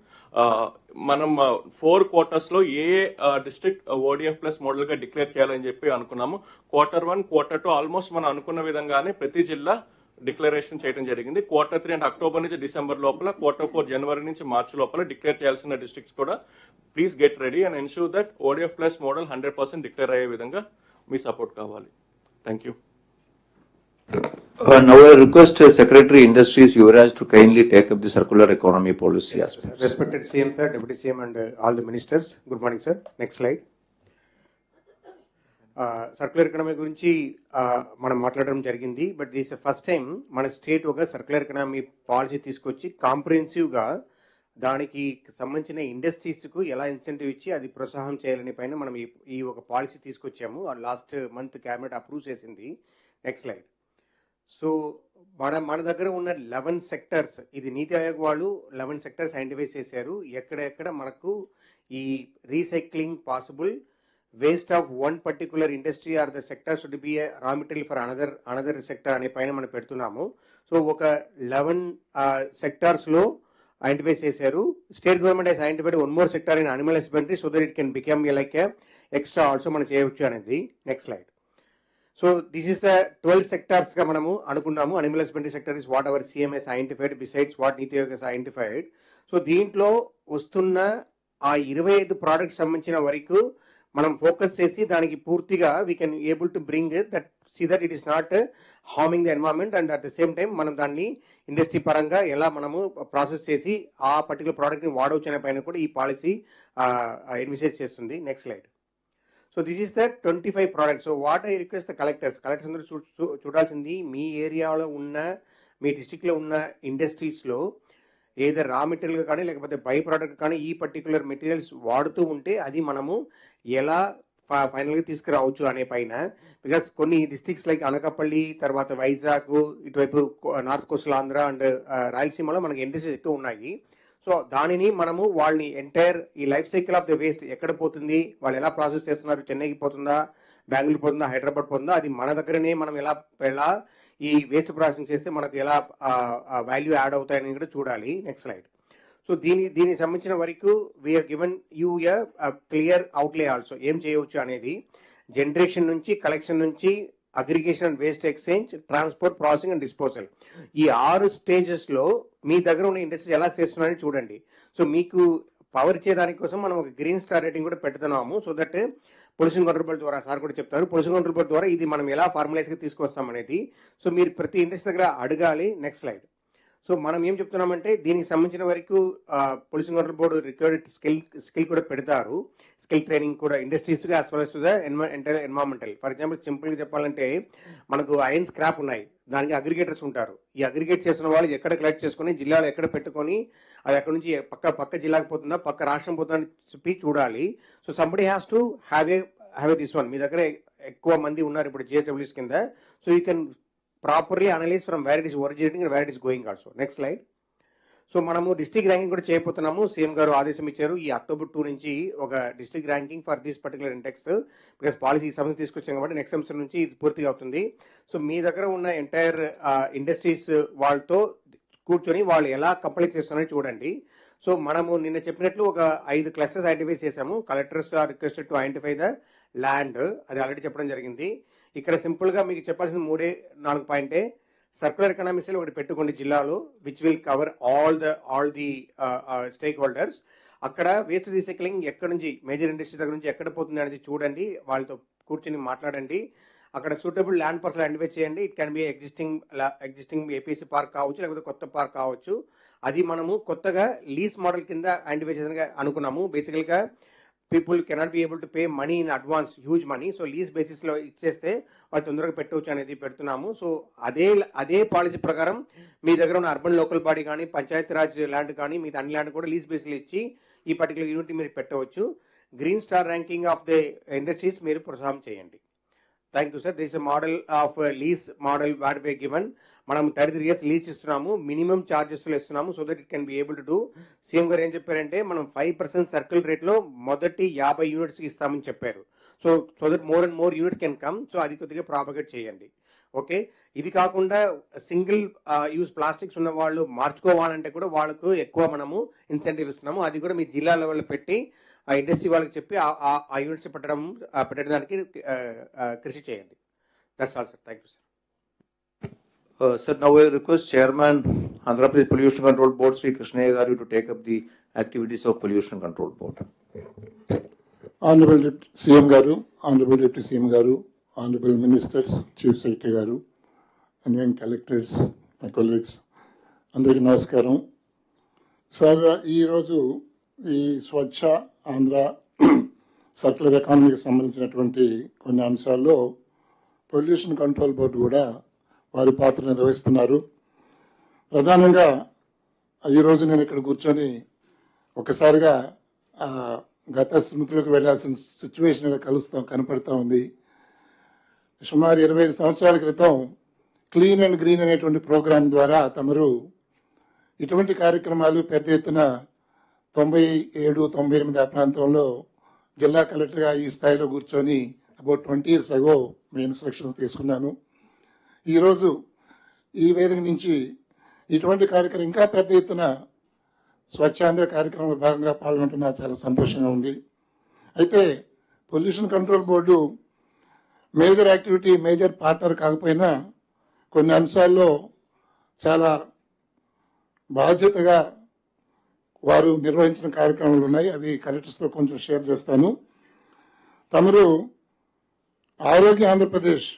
[SPEAKER 2] మనం 4 quarters లో ఏ district ODF plus model గా declare చేయాలని చెప్పి అనుకున్నాము. Q1, Q2 almost మనం అనుకున్న విధంగానే ప్రతి జిల్లా డిక్లరేషన్ చేయడం జరిగింది. Q3 అంటే అక్టోబర్ నుంచి డిసెంబర్ లోపల, Q4 జనవరి నుంచి మార్చి లోపల డిక్లేర్ చేయాల్సిన డిస్ట్రిక్ట్స్ కూడా please get ready and ensure that ODF plus model 100% declare అయ్యే విధంగా మీ సపోర్ట్ కావాలి. Thank you.
[SPEAKER 1] Now I request Secretary Industries Yuvraj to kindly take up the circular economy policy aspect.
[SPEAKER 3] Respected CM sir, Deputy CM and all the ministers, good morning sir. Next slide. Circular economy గురించి మనం మాట్లాడడం జరిగింది. But this first time మన state ఒక circular economy policy తీసుకొచ్చి కాంప్రిహెన్సివ్గా దానికి సంబంధించిన ఇండస్ట్రీస్కు ఎలా ఇన్సెంటివ్ ఇచ్చి అది ప్రోత్సాహం చేయాలని పైన మనం ఈ ఒక పాలసీ తీసుకొచ్చాము. లాస్ట్ మంత్ క్యాబినెట్ అప్రూవ్ చేసింది. Next slide. సో మన దగ్గర ఉన్న 11 సెక్టర్స్, ఇది నీతి ఆయోగ్ వాళ్ళు 11 సెక్టర్స్ ఐడెంటిఫై చేశారు. ఎక్కడెక్కడ మనకు ఈ recycling possible, waste of one particular industry or the sector should be raw material for another sector అనే పైన మనం పెడుతున్నాము. సో ఒక 11 సెక్టార్స్లో ఐడెంటిఫై చేశారు. State government has identified one more sector in animal husbandry so that it can become like extra also మనం చేయవచ్చు అనేది. Next slide. So this is the 12 sectors గా మనము అనుకున్నాము. Animal husbandry sector is what our CM has identified besides what NITI Aayog has identified. So దీంట్లో వస్తున్న ఆ 25 products సంబంధించిన వరకు మనం ఫోకస్ చేసి దానికి పూర్తిగా we can able to bring that see that it is not harming the environment, and at the same time మనం దాన్ని ఇండస్ట్రీ పరంగా ఎలా మనము ప్రాసెస్ చేసి ఆ పర్టికులర్ ప్రోడక్ట్ ని వాడవచ్చు అనే పైన కూడా ఈ పాలసీ ఎన్విసేజ్ చేస్తుంది. Next slide. So this is the 25 products. So what I request the collectors అందరూ చూడాల్సింది మీ ఏరియాలో ఉన్న, మీ డిస్ట్రిక్ట్లో ఉన్న ఇండస్ట్రీస్లో ఏదో రా మెటీరియల్ కానీ లేకపోతే బై ప్రోడక్ట్ కానీ ఈ పర్టికులర్ మెటీరియల్స్ వాడుతూ ఉంటే అది మనము ఎలా ఫైనల్గా తీసుకురావచ్చు అనే పైన. బికాస్ కొన్ని డిస్ట్రిక్ట్స్ లైక్ అనకాపల్లి, తర్వాత వైజాగ్, ఇటువైపు నార్త్ కోస్టల్ ఆంధ్ర అండ్ రాయలసీమలో మనకి ఇండస్ట్రీస్ ఎక్కువ ఉన్నాయి. సో దానిని మనము వాళ్ళని ఎంటైర్ ఈ life cycle of the waste ఎక్కడ పోతుంది, వాళ్ళు ఎలా ప్రాసెస్ చేస్తున్నారు, చెన్నైకి పోతుందా, బెంగళూరు పోతుందా, హైదరాబాద్ పోతుందా, అది మన దగ్గరనే మనం ఎలా ఈ వేస్ట్ ప్రాసెసింగ్ చేస్తే మనకు ఎలా వాల్యూ యాడ్ అవుతాయని కూడా చూడాలి. Next slide. సో దీనికి సంబంధించిన వరకు we are given you clear outlay also ఏం చేయవచ్చు అనేది. జనరేషన్ నుంచి, కలెక్షన్ నుంచి, aggregation and waste exchange, transport, processing and disposal, ఈ 6 స్టేజెస్లో మీ దగ్గర ఉన్న ఇండస్ట్రీస్ ఎలా చేస్తున్నారని చూడండి. సో మీకు పవర్ ఇచ్చేదాని కోసం మనం ఒక గ్రీన్ స్టార్ రేటింగ్ కూడా పెడుతున్నాము. So that pollution control board ద్వారా సార్ కూడా చెప్తారు, పొల్యూషన్ కంట్రోల్ బోర్డు ద్వారా ఇది మనం ఎలా ఫార్మలైజ్గా తీసుకొస్తాం అనేది. సో మీరు ప్రతి ఇండస్ట్రీ దగ్గర అడగాలి. Next slide. సో మనం ఏం చెప్తున్నామంటే దీనికి సంబంధించిన వరకు pollution control board required skill కూడా పెడతారు, స్కిల్ ట్రైనింగ్ కూడా ఇండస్ట్రీస్గా as well as to the environmental. For example సింపుల్గా చెప్పాలంటే మనకు ఐరన్ స్క్రాప్ ఉన్నాయి, దానికి అగ్రిగేటర్స్ ఉంటారు. ఈ అగ్రిగేట్ చేస్తున్న వాళ్ళు ఎక్కడ కలెక్ట్ చేసుకుని జిల్లాలో ఎక్కడ పెట్టుకొని అది అక్కడ నుంచి పక్క జిల్లాకు పోతుందా, పక్క రాష్ట్రం పోతుందా అని చెప్పి చూడాలి. So somebody has to have a this one. మీ దగ్గర ఎక్కువ మంది ఉన్నారు ఇప్పుడు జిహెచ్డబ్ల్యూస్ కింద. So you can properly analyse from where it is originating and where it is going also. Next slide. So మనము డిస్ట్రిక్ట్ ర్యాంకింగ్ కూడా చేయబోతున్నాము. సీఎం గారు ఆదేశం ఇచ్చారు ఈ October 2 నుంచి ఒక district ranking for this particular index. Because policy ఈ సంవత్సరం తీసుకొచ్చాం కాబట్టి నెక్స్ట్ సంవత్సరం నుంచి ఇది పూర్తిగా అవుతుంది. సో మీ దగ్గర ఉన్న ఎంటైర్ ఇండస్ట్రీస్ వాళ్ళతో కూర్చొని వాళ్ళు ఎలా కంప్లీట్ చేస్తున్నారని చూడండి. సో మనము నిన్న చెప్పినట్లు ఒక 5 క్లస్టర్స్ ఐడెంటిఫై చేసాము. Collectors are requested to identify the land, అది ఆల్రెడీ చెప్పడం జరిగింది. ఇక్కడ సింపుల్గా మీకు చెప్పాల్సిన 3-4 పాయింటే. సర్క్యులర్ ఎకనామీ సెల్ ఒకటి పెట్టుకోండి జిల్లాలో, which will cover all the stake holders. అక్కడ వేస్ట్ రీసైక్లింగ్ ఎక్కడి నుంచి, మేజర్ ఇండస్ట్రీ దగ్గర నుంచి ఎక్కడ పోతుంది అనేది చూడండి, వాళ్ళతో కూర్చొని మాట్లాడండి. అక్కడ సూటబుల్ ల్యాండ్ పార్సల్ ఐడెంటిఫై చేయండి. It can be existing APC park కావచ్చు, లేకపోతే కొత్త పార్క్ కావచ్చు. అది మనము కొత్తగా లీజ్ మోడల్ కింద ఐడెంటిఫై చేయాలని అనుకున్నాము. బేసికల్గా people cannot be able to pay money in advance, huge money. So lease బేసిస్లో ఇచ్చేస్తే వాళ్ళు తొందరగా పెట్టవచ్చు అనేది పెడుతున్నాము. సో అదే పాలసీ ప్రకారం మీ దగ్గర ఉన్న అర్బన్ లోకల్ బాడీ కానీ, పంచాయతీరాజ్ ల్యాండ్ కానీ, మీ అన్ని ల్యాండ్ కూడా లీజ్ బేస్లో ఇచ్చి ఈ పర్టికులర్ యూనిట్ మీరు పెట్టవచ్చు. Green star ranking of the industries మీరు ప్రోత్సాహం చేయండి. Thank you sir. This model of lease model what were given. మనం 33 years లీజ్ ఇస్తున్నాము, మినిమం చార్జెస్లో ఇస్తున్నాము. So that it can be able to do. CM గారు ఏం చెప్పారంటే మనం 5% సర్కిల్ రేట్లో మొదటి 50 యూనిట్స్కి ఇస్తామని చెప్పారు. So that more and more unit can come. So అది కొద్దిగా ప్రాపగేట్ చేయండి. ఓకే, ఇది కాకుండా సింగిల్ యూజ్ ప్లాస్టిక్స్ ఉన్న వాళ్ళు మార్చుకోవాలంటే కూడా వాళ్ళకు ఎక్కువ మనము ఇన్సెంటివ్ ఇస్తున్నాము. అది కూడా మీ జిల్లా లెవెల్లో పెట్టి ఆ ఇండస్ట్రీ వాళ్ళకి చెప్పి ఆ యూనిట్స్ పెట్టడానికి కృషి చేయండి. That's all sir. Thank you sir.
[SPEAKER 1] Sir, now I request Chairman Andhra Pradesh Pollution Control Board Sri Krishnaiah Garu to take up the activities of Pollution Control Board.
[SPEAKER 4] Honorable CM Garu, Honorable Deputy CM Garu, Honorable Ministers, Chief Secretary Garu, and young collectors, my colleagues, అందరికీ నమస్కారం. Sir ఈరోజు ఈ స్వచ్ఛ Andhra circular ఎకానమీకి సంబంధించినటువంటి కొన్ని అంశాల్లో pollution control board కూడా వారి పాత్ర నిర్వహిస్తున్నారు. ప్రధానంగా ఈరోజు నేను ఇక్కడ కూర్చొని ఒకసారిగా గత స్మృతులకు వెళ్లాల్సిన సిచ్యువేషన్ కనపడతా ఉంది. సుమారు 25 సంవత్సరాల క్రితం క్లీన్ అండ్ గ్రీన్ అనేటువంటి ప్రోగ్రాం ద్వారా తమరు ఇటువంటి కార్యక్రమాలు పెద్ద ఎత్తున 97-98 ఆ ప్రాంతంలో జిల్లా కలెక్టర్గా ఈ స్థాయిలో కూర్చొని about 20 years ago me instructions తీసుకున్నాను. ఈరోజు ఈ వేదిక నుంచి ఇటువంటి కార్యక్రమం ఇంకా పెద్ద ఎత్తున స్వచ్ఛాంధ్ర కార్యక్రమంలో భాగంగా పాల్గొంటున్నా చాలా సంతోషంగా ఉంది. అయితే pollution control board major activity, major partner కాకపోయినా కొన్ని అంశాల్లో చాలా బాధ్యతగా వారు నిర్వహించిన కార్యక్రమాలు ఉన్నాయి. అవి కలెక్టర్స్తో కొంచెం షేర్ చేస్తాను. తమరు ఆరోగ్య ఆంధ్రప్రదేశ్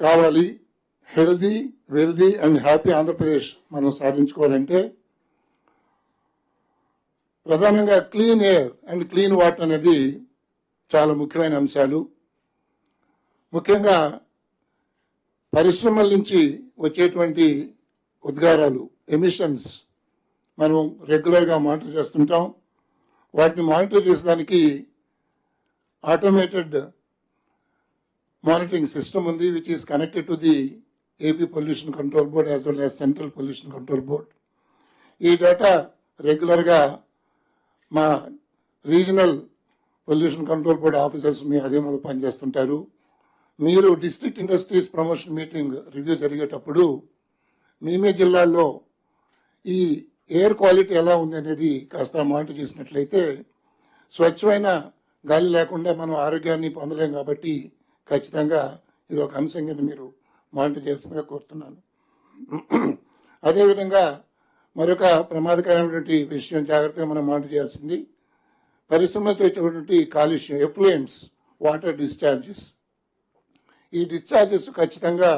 [SPEAKER 4] కావాలి. Healthy, wealthy and happy Andhra Pradesh మనం సాధించుకోవాలంటే ప్రధానంగా clean air and clean water అనేది చాలా ముఖ్యమైన అంశాలు. ముఖ్యంగా పరిశ్రమల నుంచి వచ్చేటువంటి ఉద్గారాలు, ఎమిషన్స్ మనం రెగ్యులర్గా మానిటర్ చేస్తుంటాం. వాటిని మానిటర్ చేసేదానికి ఆటోమేటెడ్ మానిటరింగ్ సిస్టమ్ ఉంది, which is connected to the AP pollution control board as well as central pollution control board. ఈ డేటా రెగ్యులర్గా మా regional pollution control board officers మీ అధీనంలో పనిచేస్తుంటారు. మీరు district industries promotion meeting review జరిగేటప్పుడు మీ జిల్లాల్లో ఈ ఎయిర్ క్వాలిటీ ఎలా ఉంది అనేది కాస్త మానిటర్ చేసినట్లయితే స్వచ్ఛమైన గాలి లేకుండా మనం ఆరోగ్యాన్ని పొందలేం. కాబట్టి ఖచ్చితంగా ఇది ఒక అంశం కింద మీరు మానిటర్ చేయాల్సిందిగా కోరుతున్నాను. అదేవిధంగా మరొక ప్రమాదకరమైనటువంటి విషయం జాగ్రత్తగా మనం మానిటర్ చేయాల్సింది పరిశ్రమతో వచ్చేటువంటి కాలుష్యం, ఎఫ్లూయెంట్స్, వాటర్ డిశ్చార్జెస్. ఈ డిశ్చార్జెస్ ఖచ్చితంగా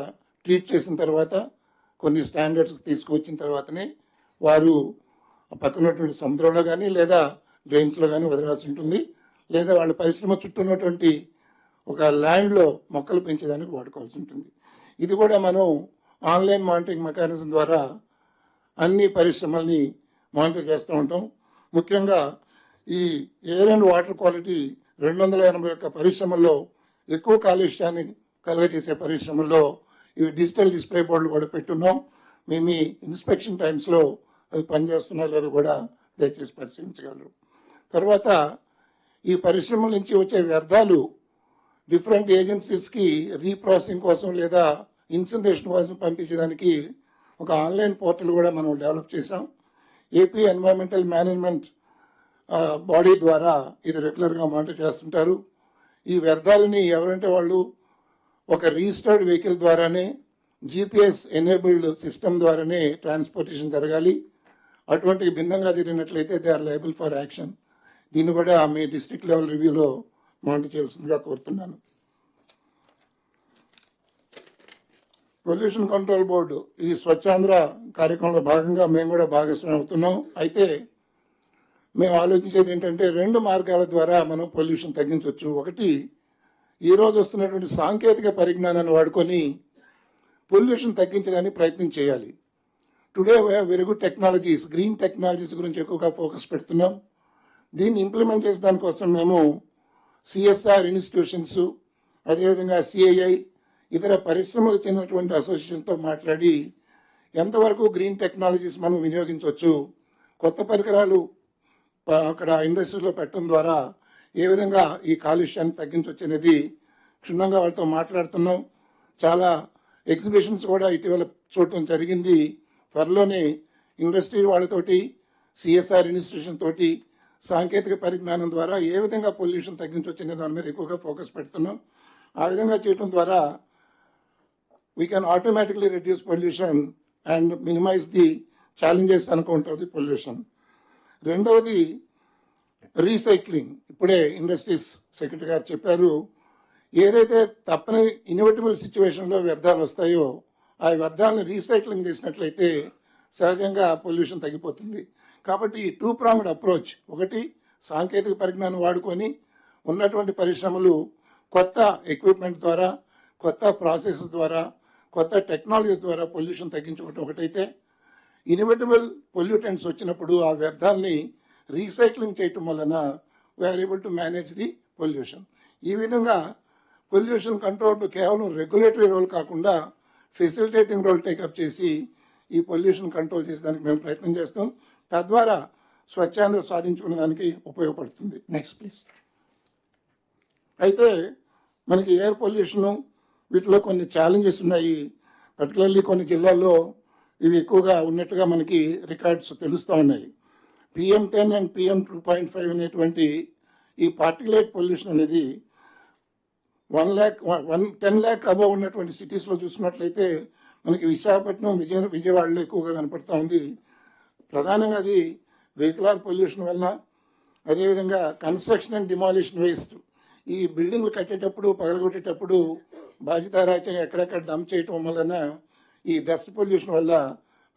[SPEAKER 4] ట్రీట్ చేసిన తర్వాత కొన్ని స్టాండర్డ్స్ తీసుకువచ్చిన తర్వాతనే వారు పక్కనటువంటి సముద్రంలో కానీ లేదా డ్రైన్స్లో కానీ వదలాల్సి ఉంటుంది, లేదా వాళ్ళ పరిశ్రమ చుట్టూ ఉన్నటువంటి ఒక ల్యాండ్లో మొక్కలు పెంచేదానికి వాడుకోవాల్సి ఉంటుంది. ఇది కూడా మనం ఆన్లైన్ మానిటరింగ్ మెకానిజం ద్వారా అన్ని పరిశ్రమల్ని మానిటర్ చేస్తూ ఉంటాం. ముఖ్యంగా ఈ ఎయిర్ అండ్ వాటర్ క్వాలిటీ 281 పరిశ్రమల్లో ఎక్కువ కాలుష్యాన్ని కలుగజేసే పరిశ్రమల్లో ఇవి డిజిటల్ డిస్ప్లే బోర్డులు కూడా పెట్టున్నాం. మేము ఈ ఇన్స్పెక్షన్ టైమ్స్లో అవి పనిచేస్తున్నా లేదో కూడా దయచేసి పరిశీలించగలరు. తర్వాత ఈ పరిశ్రమల నుంచి వచ్చే వ్యర్థాలు డిఫరెంట్ ఏజెన్సీస్కి రీప్రాసెసింగ్ కోసం లేదా ఇన్సినరేషన్ కోసం పంపించడానికి ఒక ఆన్లైన్ పోర్టల్ కూడా మనం డెవలప్ చేసాం. ఏపీ ఎన్వైరన్మెంటల్ మేనేజ్మెంట్ బాడీ ద్వారా ఇది రెగ్యులర్గా మానిటర్ చేస్తుంటారు. ఈ వ్యర్థాలని ఎవరంటే వాళ్ళు ఒక రిజిస్టర్డ్ వెహికల్ ద్వారానే, జీపీఎస్ ఎనేబుల్డ్ సిస్టమ్ ద్వారానే ట్రాన్స్పోర్టేషన్ జరగాలి. అటువంటి భిన్నంగా జరిగినట్లయితే they are liable for action. దీన్ని కూడా మీ డిస్ట్రిక్ట్ లెవెల్ రివ్యూలో మానిటర్ చేయాల్సిందిగా కోరుతున్నాను. పొల్యూషన్ కంట్రోల్ బోర్డు ఈ స్వచ్ఛాంధ్ర కార్యక్రమంలో భాగంగా మేము కూడా భాగస్వామ్యం అవుతున్నాం. అయితే మేము ఆలోచించేది ఏంటంటే 2 మార్గాల ద్వారా మనం పొల్యూషన్ తగ్గించవచ్చు. ఒకటి, ఈరోజు వస్తున్నటువంటి సాంకేతిక పరిజ్ఞానాన్ని వాడుకొని పొల్యూషన్ తగ్గించడానికి ప్రయత్నం చేయాలి. Today we have very good technologies, green technologies గురించి ఎక్కువగా ఫోకస్ పెడుతున్నాం. దీన్ని ఇంప్లిమెంట్ చేసే దానికోసం మేము సిఎస్ఆర్ ఇన్స్టిట్యూషన్స్, అదేవిధంగా సిఐఐ, ఇతర పరిశ్రమలకు చెందినటువంటి అసోసియేషన్తో మాట్లాడి ఎంతవరకు గ్రీన్ టెక్నాలజీస్ మనం వినియోగించవచ్చు, కొత్త పరికరాలు అక్కడ ఇండస్ట్రీలో పెట్టడం ద్వారా ఏ విధంగా ఈ కాలుష్యాన్ని తగ్గించవచ్చు అనేది క్షుణ్ణంగా వాళ్ళతో మాట్లాడుతున్నాం. చాలా ఎగ్జిబిషన్స్ కూడా ఇటీవల చూడటం జరిగింది. త్వరలోనే ఇండస్ట్రీ వాళ్ళతోటి, సిఎస్ఆర్ ఇన్స్టిట్యూషన్ తోటి సాంకేతిక పరిజ్ఞానం ద్వారా ఏ విధంగా పొల్యూషన్ తగ్గించవచ్చు అనే దాని మీద ఎక్కువగా ఫోకస్ పెడుతున్నాం. ఆ విధంగా చేయడం ద్వారా we can automatically reduce pollution and minimize the challenges on account of the pollution. రెండవది రీసైక్లింగ్. ఇప్పుడే ఇండస్ట్రీస్ సెక్రటరీ గారు చెప్పారు, ఏదైతే తప్పని ఇన్ఎవిటబుల్ సిచ్యువేషన్లో వ్యర్థాలు వస్తాయో ఆ వ్యర్థాలను రీసైక్లింగ్ చేసినట్లయితే సహజంగా పొల్యూషన్ తగ్గిపోతుంది. కాబట్టి ఈ 2-pronged అప్రోచ్, ఒకటి సాంకేతిక పరిజ్ఞానం వాడుకొని ఉన్నటువంటి పరిశ్రమలు కొత్త ఎక్విప్మెంట్ ద్వారా, కొత్త ప్రాసెస్ ద్వారా, కొత్త టెక్నాలజీస్ ద్వారా పొల్యూషన్ తగ్గించుకోవటం ఒకటైతే, ఇన్ఎవిటబుల్ పొల్యూటెంట్స్ వచ్చినప్పుడు ఆ వ్యర్థాలని రీసైక్లింగ్ చేయటం వలన we are able to manage the pollution. ఈ విధంగా పొల్యూషన్ కంట్రోల్ కేవలం రెగ్యులేటరీ రోల్ కాకుండా ఫెసిలిటేటింగ్ రోల్ టేకప్ చేసి ఈ పొల్యూషన్ కంట్రోల్ చేసేదానికి మేము ప్రయత్నం చేస్తాం. తద్వారా స్వచ్ఛాంధ్ర సాధించుకునే దానికి ఉపయోగపడుతుంది. Next please. అయితే మనకి ఎయిర్ పొల్యూషను వీటిలో కొన్ని ఛాలెంజెస్ ఉన్నాయి. పర్టికులర్లీ కొన్ని జిల్లాల్లో ఇవి ఎక్కువగా ఉన్నట్టుగా మనకి రికార్డ్స్ తెలుస్తూ ఉన్నాయి. PM10 అండ్ PM2.5 అనేటువంటి ఈ పార్టికులేట్ పొల్యూషన్ అనేది 10 lakh అబవ్ ఉన్నటువంటి సిటీస్లో చూసుకున్నట్లయితే మనకి విశాఖపట్నం, విజయవాడలో ఎక్కువగా కనపడుతూ ఉంది. ప్రధానంగా అది వెహికులర్ పొల్యూషన్ వలన, అదేవిధంగా కన్స్ట్రక్షన్ అండ్ డిమాలిషన్ వేస్ట్. ఈ బిల్డింగ్లు కట్టేటప్పుడు, పగలగొట్టేటప్పుడు బాధ్యతారాహిత్యంగా ఎక్కడెక్కడ డంప్ చేయటం వలన ఈ డస్ట్ పొల్యూషన్ వల్ల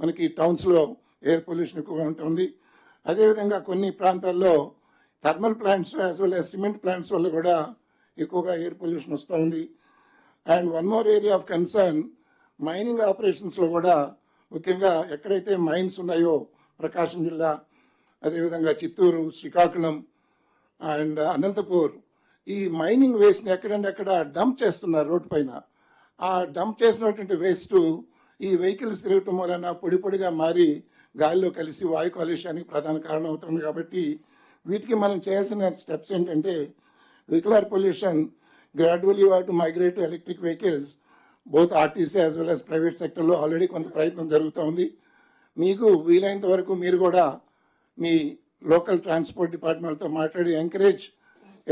[SPEAKER 4] మనకి టౌన్స్లో ఎయిర్ పొల్యూషన్ ఎక్కువగా ఉంటుంది. అదేవిధంగా కొన్ని ప్రాంతాల్లో thermal plants as well as cement plants వల్ల కూడా ఎక్కువగా ఎయిర్ పొల్యూషన్ వస్తూ ఉంది. And one more area of concern, mining ఆపరేషన్స్లో కూడా ముఖ్యంగా ఎక్కడైతే మైన్స్ ఉన్నాయో ప్రకాశం జిల్లా, అదేవిధంగా చిత్తూరు, శ్రీకాకుళం అండ్ అనంతపూర్, ఈ మైనింగ్ వేస్ట్ని ఎక్కడంటే డంప్ చేస్తున్నారు రోడ్డు పైన. ఆ డంప్ చేసినటువంటి వేస్ట్ ఈ వెహికల్స్ తిరగటం వలన పొడి పొడిగా మారి గాలిలో కలిసి వాయు కాలుష్యానికి ప్రధాన కారణం అవుతుంది. కాబట్టి వీటికి మనం చేయాల్సిన స్టెప్స్ ఏంటంటే, vehicular pollution gradually to migrate to electric vehicles, both RTC as well as private సెక్టర్లో ఆల్రెడీ కొంత ప్రయత్నం జరుగుతూ ఉంది. మీకు వీలైనంత వరకు మీరు కూడా మీ లోకల్ ట్రాన్స్పోర్ట్ డిపార్ట్మెంట్తో మాట్లాడి ఎంకరేజ్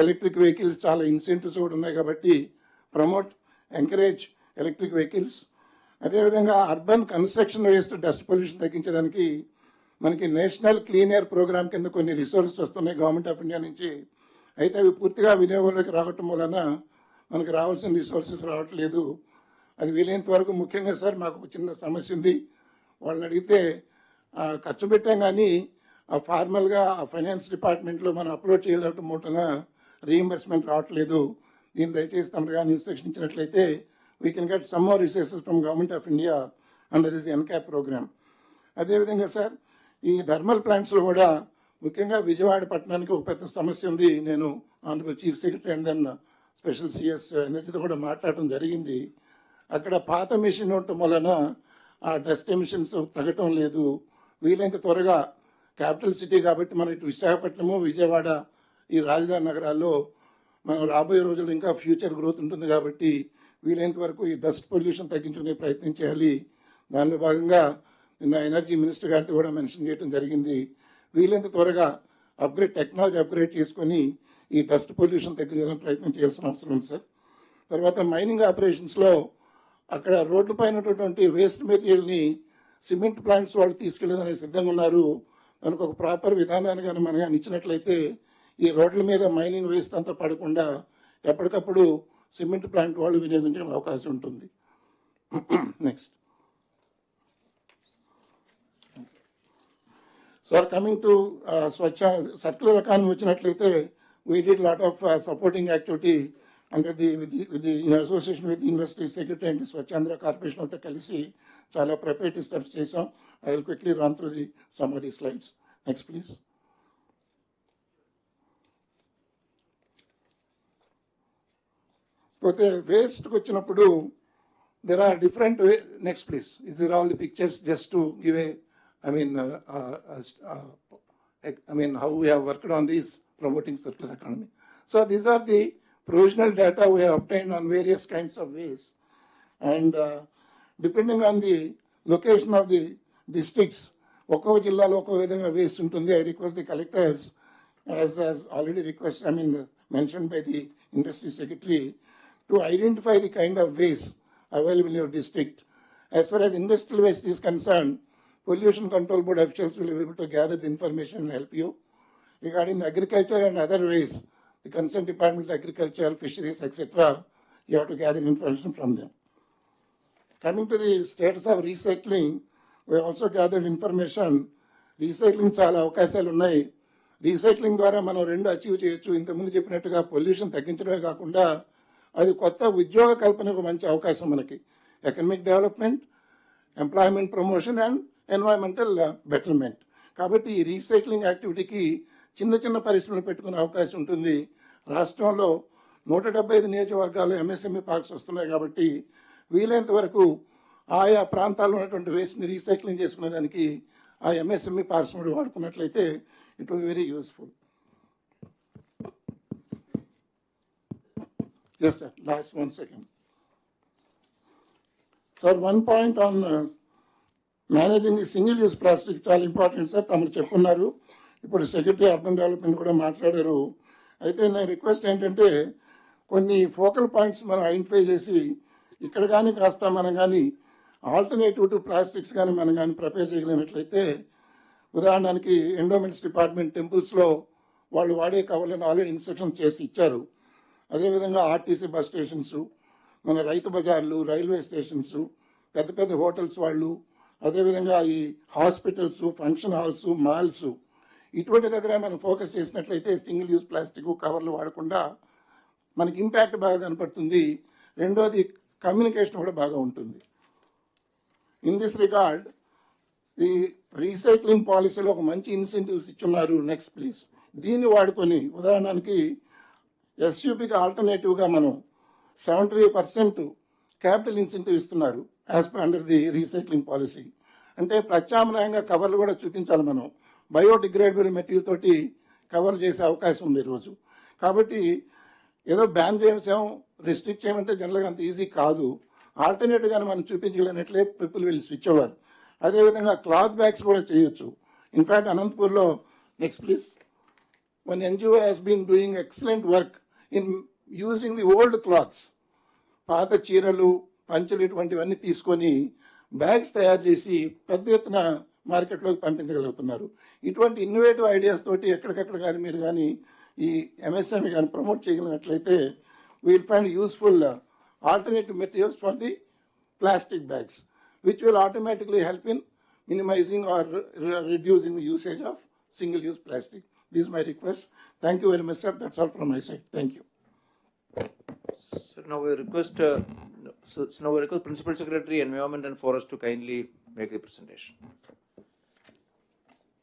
[SPEAKER 4] ఎలక్ట్రిక్ వెహికల్స్, చాలా ఇన్సెంటివ్స్ కూడా ఉన్నాయి కాబట్టి ప్రమోట్, ఎంకరేజ్ ఎలక్ట్రిక్ వెహికల్స్. అదేవిధంగా urban construction waste dust pollution తగ్గించడానికి మనకి నేషనల్ క్లీన్ ఎయిర్ ప్రోగ్రామ్ కింద కొన్ని రిసోర్సెస్ వస్తున్నాయి గవర్నమెంట్ ఆఫ్ ఇండియా నుంచి. అయితే అవి పూర్తిగా వినియోగంలోకి రావటం వలన మనకు రావాల్సిన రిసోర్సెస్ రావట్లేదు. అది వీలైనంత వరకు, ముఖ్యంగా సార్ మాకు ఒక చిన్న సమస్య ఉంది, వాళ్ళని అడిగితే ఖర్చు పెట్టాం కానీ ఫార్మల్గా ఫైనాన్స్ డిపార్ట్మెంట్లో మనం అప్లోడ్ చేయలేకపోవటం మూటన రీఎంబర్స్మెంట్ రావట్లేదు. దీన్ని దయచేసి తమరు కానీ ఇన్స్ట్రక్షన్ ఇచ్చినట్లయితే we can get some more resources from government of India under this NCAP programme. అదేవిధంగా సార్ ఈ థర్మల్ ప్లాంట్స్లో కూడా ముఖ్యంగా విజయవాడ పట్టణానికి ఒక పెద్ద సమస్య ఉంది. నేను honourable chief secretary and then special CS ఎనర్జీతో కూడా మాట్లాడటం జరిగింది. అక్కడ పాత మెషిన్ ఉండటం వలన ఆ డస్ట్ ఎమిషన్స్ తగ్గటం లేదు. వీలైనంత త్వరగా క్యాపిటల్ సిటీ కాబట్టి మన ఇటు విశాఖపట్నము, విజయవాడ ఈ రాజధాని నగరాల్లో మనం రాబోయే రోజుల్లో ఇంకా ఫ్యూచర్ గ్రోత్ ఉంటుంది కాబట్టి వీలైనంత వరకు ఈ డస్ట్ పొల్యూషన్ తగ్గించుకునే ప్రయత్నం చేయాలి. దానిలో భాగంగా నిన్న ఎనర్జీ మినిస్టర్ గారితో కూడా మెన్షన్ చేయడం జరిగింది. వీలైనంత త్వరగా టెక్నాలజీ అప్గ్రేడ్ చేసుకొని ఈ డస్ట్ పొల్యూషన్ తగ్గించడానికి ప్రయత్నం చేయాల్సిన అవసరం ఉంది సార్. తర్వాత మైనింగ్ ఆపరేషన్స్లో అక్కడ రోడ్ల పైన ఉన్నటువంటి వేస్ట్ మెటీరియల్ని సిమెంట్ ప్లాంట్స్ వాళ్ళు తీసుకెళ్ళేదని సిద్ధంగా ఉన్నారు. దానికి ఒక ప్రాపర్ విధానాన్ని కానీ మనం కానీ ఇచ్చినట్లయితే ఈ రోడ్ల మీద మైనింగ్ వేస్ట్ అంతా పడకుండా ఎప్పటికప్పుడు సిమెంట్ ప్లాంట్ వాళ్ళు వినియోగించే అవకాశం ఉంటుంది. Next sir, coming to Swachh circular economy వచ్చినట్లయితే we did lot of supporting activity under in association with the University Secretary and Swachandra Corporation అంతా కలిసి చాలా preparatory steps చేసాం. I will quickly run through some of these slides. Next please. పోతే వేస్ట్కి వచ్చినప్పుడు there are different next please. These are all the pictures just to give how we have worked on this promoting circular economy. So these are the provisional data we have obtained on various kinds of waste, and depending on the location of the districts, ఒక్కో జిల్లాలో ఒక్కో విధంగా waste ఉంటుంది. I request the collectors, as already mentioned by the industry secretary, to identify the kind of waste available in your district. As far as industrial waste is concerned, pollution control board officials will be able to gather the information and help you. Regarding the agriculture and other waste, the concerned department, agriculture, fisheries, etc., you have to gather information from them. Coming to the status of recycling, we also gathered information. Recycling చాలా అవకాశాలు ఉన్నాయి. Recycling ద్వారా మనం రెండు achieve చేయొచ్చు. ఇంతకుముందు చెప్పినట్టుగా pollution తగ్గించడమే కాకుండా అది కొత్త ఉద్యోగ కల్పనకు మంచి అవకాశం మనకి. Economic development, employment promotion and environmental betterment. కాబట్టి ఈ రీసైక్లింగ్ యాక్టివిటీకి చిన్న చిన్న పరిశ్రమలు పెట్టుకునే అవకాశం ఉంటుంది. రాష్ట్రంలో 175 నియోజకవర్గాలు ఎంఎస్ఎంఈ పార్క్స్ వస్తున్నాయి కాబట్టి వీలైనంత వరకు ఆయా ప్రాంతాల్లో ఉన్నటువంటి వేస్ట్ని రీసైక్లింగ్ చేసుకునేదానికి ఆ ఎంఎస్ఎంఈ పార్క్స్ కూడా వాడుకున్నట్లయితే it will be very useful. Yes sir, last 1 second. Sir, 1 point on managing the single use plastic చాలా ఇంపార్టెంట్ సార్. తమరు చెప్పున్నారు, ఇప్పుడు సెక్రటరీ అర్బన్ డెవలప్మెంట్ కూడా మాట్లాడారు. అయితే నా రిక్వెస్ట్ ఏంటంటే కొన్ని ఫోకల్ పాయింట్స్ మనం ఐడెంటిఫై చేసి ఇక్కడ కానీ కాస్త మనం కానీ ఆల్టర్నేటివ్ టు ప్లాస్టిక్స్ కానీ మనం కానీ ప్రిపేర్ చేయగలిగినట్లయితే, ఉదాహరణకి ఎండోమెంట్స్ డిపార్ట్మెంట్ టెంపుల్స్లో వాళ్ళు వాడే కవర్లను ఆల్రెడీ ఇన్స్ట్రక్షన్ చేసి ఇచ్చారు. అదేవిధంగా ఆర్టీసీ బస్ స్టేషన్స్, మన రైతు బజార్లు, రైల్వే స్టేషన్స్, పెద్ద పెద్ద హోటల్స్ వాళ్ళు, అదేవిధంగా ఈ హాస్పిటల్స్, ఫంక్షన్ హాల్స్, మాల్స్, ఇటువంటి దగ్గర మనం ఫోకస్ చేసినట్లయితే సింగిల్ యూజ్ ప్లాస్టిక్ కవర్లు వాడకుండా మనకి ఇంపాక్ట్ బాగా కనపడుతుంది. రెండోది కమ్యూనికేషన్ కూడా బాగా ఉంటుంది. ఇన్ దిస్ రిగార్డ్ ఈ రీసైక్లింగ్ పాలసీలో ఒక మంచి ఇన్సెంటివ్స్ ఇచ్చున్నారు. Next please. దీన్ని వాడుకొని ఉదాహరణకి ఎస్యూపీకి ఆల్టర్నేటివ్గా మనం 75% క్యాపిటల్ ఇన్సెంటివ్ ఇస్తున్నారు as per under the recycling policy. అంటే ప్రత్యామ్నాయంగా కవర్లు కూడా చూపించాలి. మనం బయోడిగ్రేడబుల్ మెటీరియల్ తోటి కవర్ చేసే అవకాశం ఉంది ఈరోజు. కాబట్టి ఏదో బ్యాన్ చేసాం, రెస్ట్రిక్ట్ చేయమంటే జనరల్గా అంత ఈజీ కాదు. ఆల్టర్నేటివ్గానే మనం చూపించగలిగినట్లే పీపుల్ విల్ స్విచ్ ఓవర్. అదేవిధంగా క్లాత్ బ్యాగ్స్ కూడా చేయొచ్చు. ఇన్ఫ్యాక్ట్ అనంతపూర్లో, next please, one NGO has been doing excellent work in using the old clothes. పాత చీరలు, పంచలు ఇటువంటివన్నీ తీసుకొని బ్యాగ్స్ తయారు చేసి పెద్ద ఎత్తున మార్కెట్లోకి పంపించగలుగుతున్నారు. ఇటువంటి ఇన్నోవేటివ్ ఐడియాస్ తోటి ఎక్కడికక్కడ కానీ మీరు కానీ ఈ ఎంఎస్ఎంఈ కానీ ప్రమోట్ చేయగలిగినట్లయితే we'll find useful alternative materials for the plastic bags, which will automatically help in minimizing or reducing the usage of single-use plastic. This is my request. Thank you very much, sir. That's all from my side. Thank you.
[SPEAKER 1] So now we request Principal Secretary, Environment and Forest to kindly make the presentation.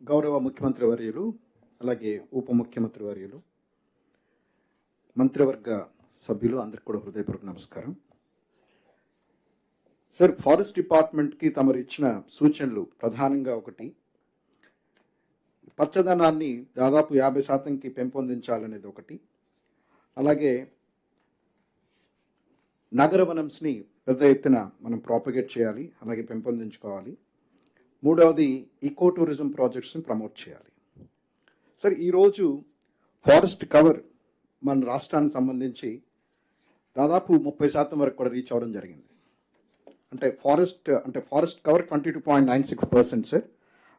[SPEAKER 5] గౌరవ ముఖ్యమంత్రి వర్యులు, అలాగే ఉప ముఖ్యమంత్రి వర్యులు, మంత్రివర్గ సభ్యులు అందరికీ కూడా హృదయపూర్వక నమస్కారం. సార్, ఫారెస్ట్ డిపార్ట్మెంట్కి తమరు ఇచ్చిన సూచనలు ప్రధానంగా ఒకటి, పచ్చదనాన్ని దాదాపు 50%కి పెంపొందించాలనేది ఒకటి, అలాగే నగర వనంస్ని పెద్ద ఎత్తున మనం ప్రాపగేట్ చేయాలి, అలాగే పెంపొందించుకోవాలి. మూడవది ఈకో టూరిజం ప్రాజెక్ట్స్ని ప్రమోట్ చేయాలి. సార్, ఈరోజు ఫారెస్ట్ కవర్ మన రాష్ట్రానికి సంబంధించి దాదాపు 30% వరకు కూడా రీచ్ అవ్వడం జరిగింది. అంటే ఫారెస్ట్ కవర్ 22.96% సార్.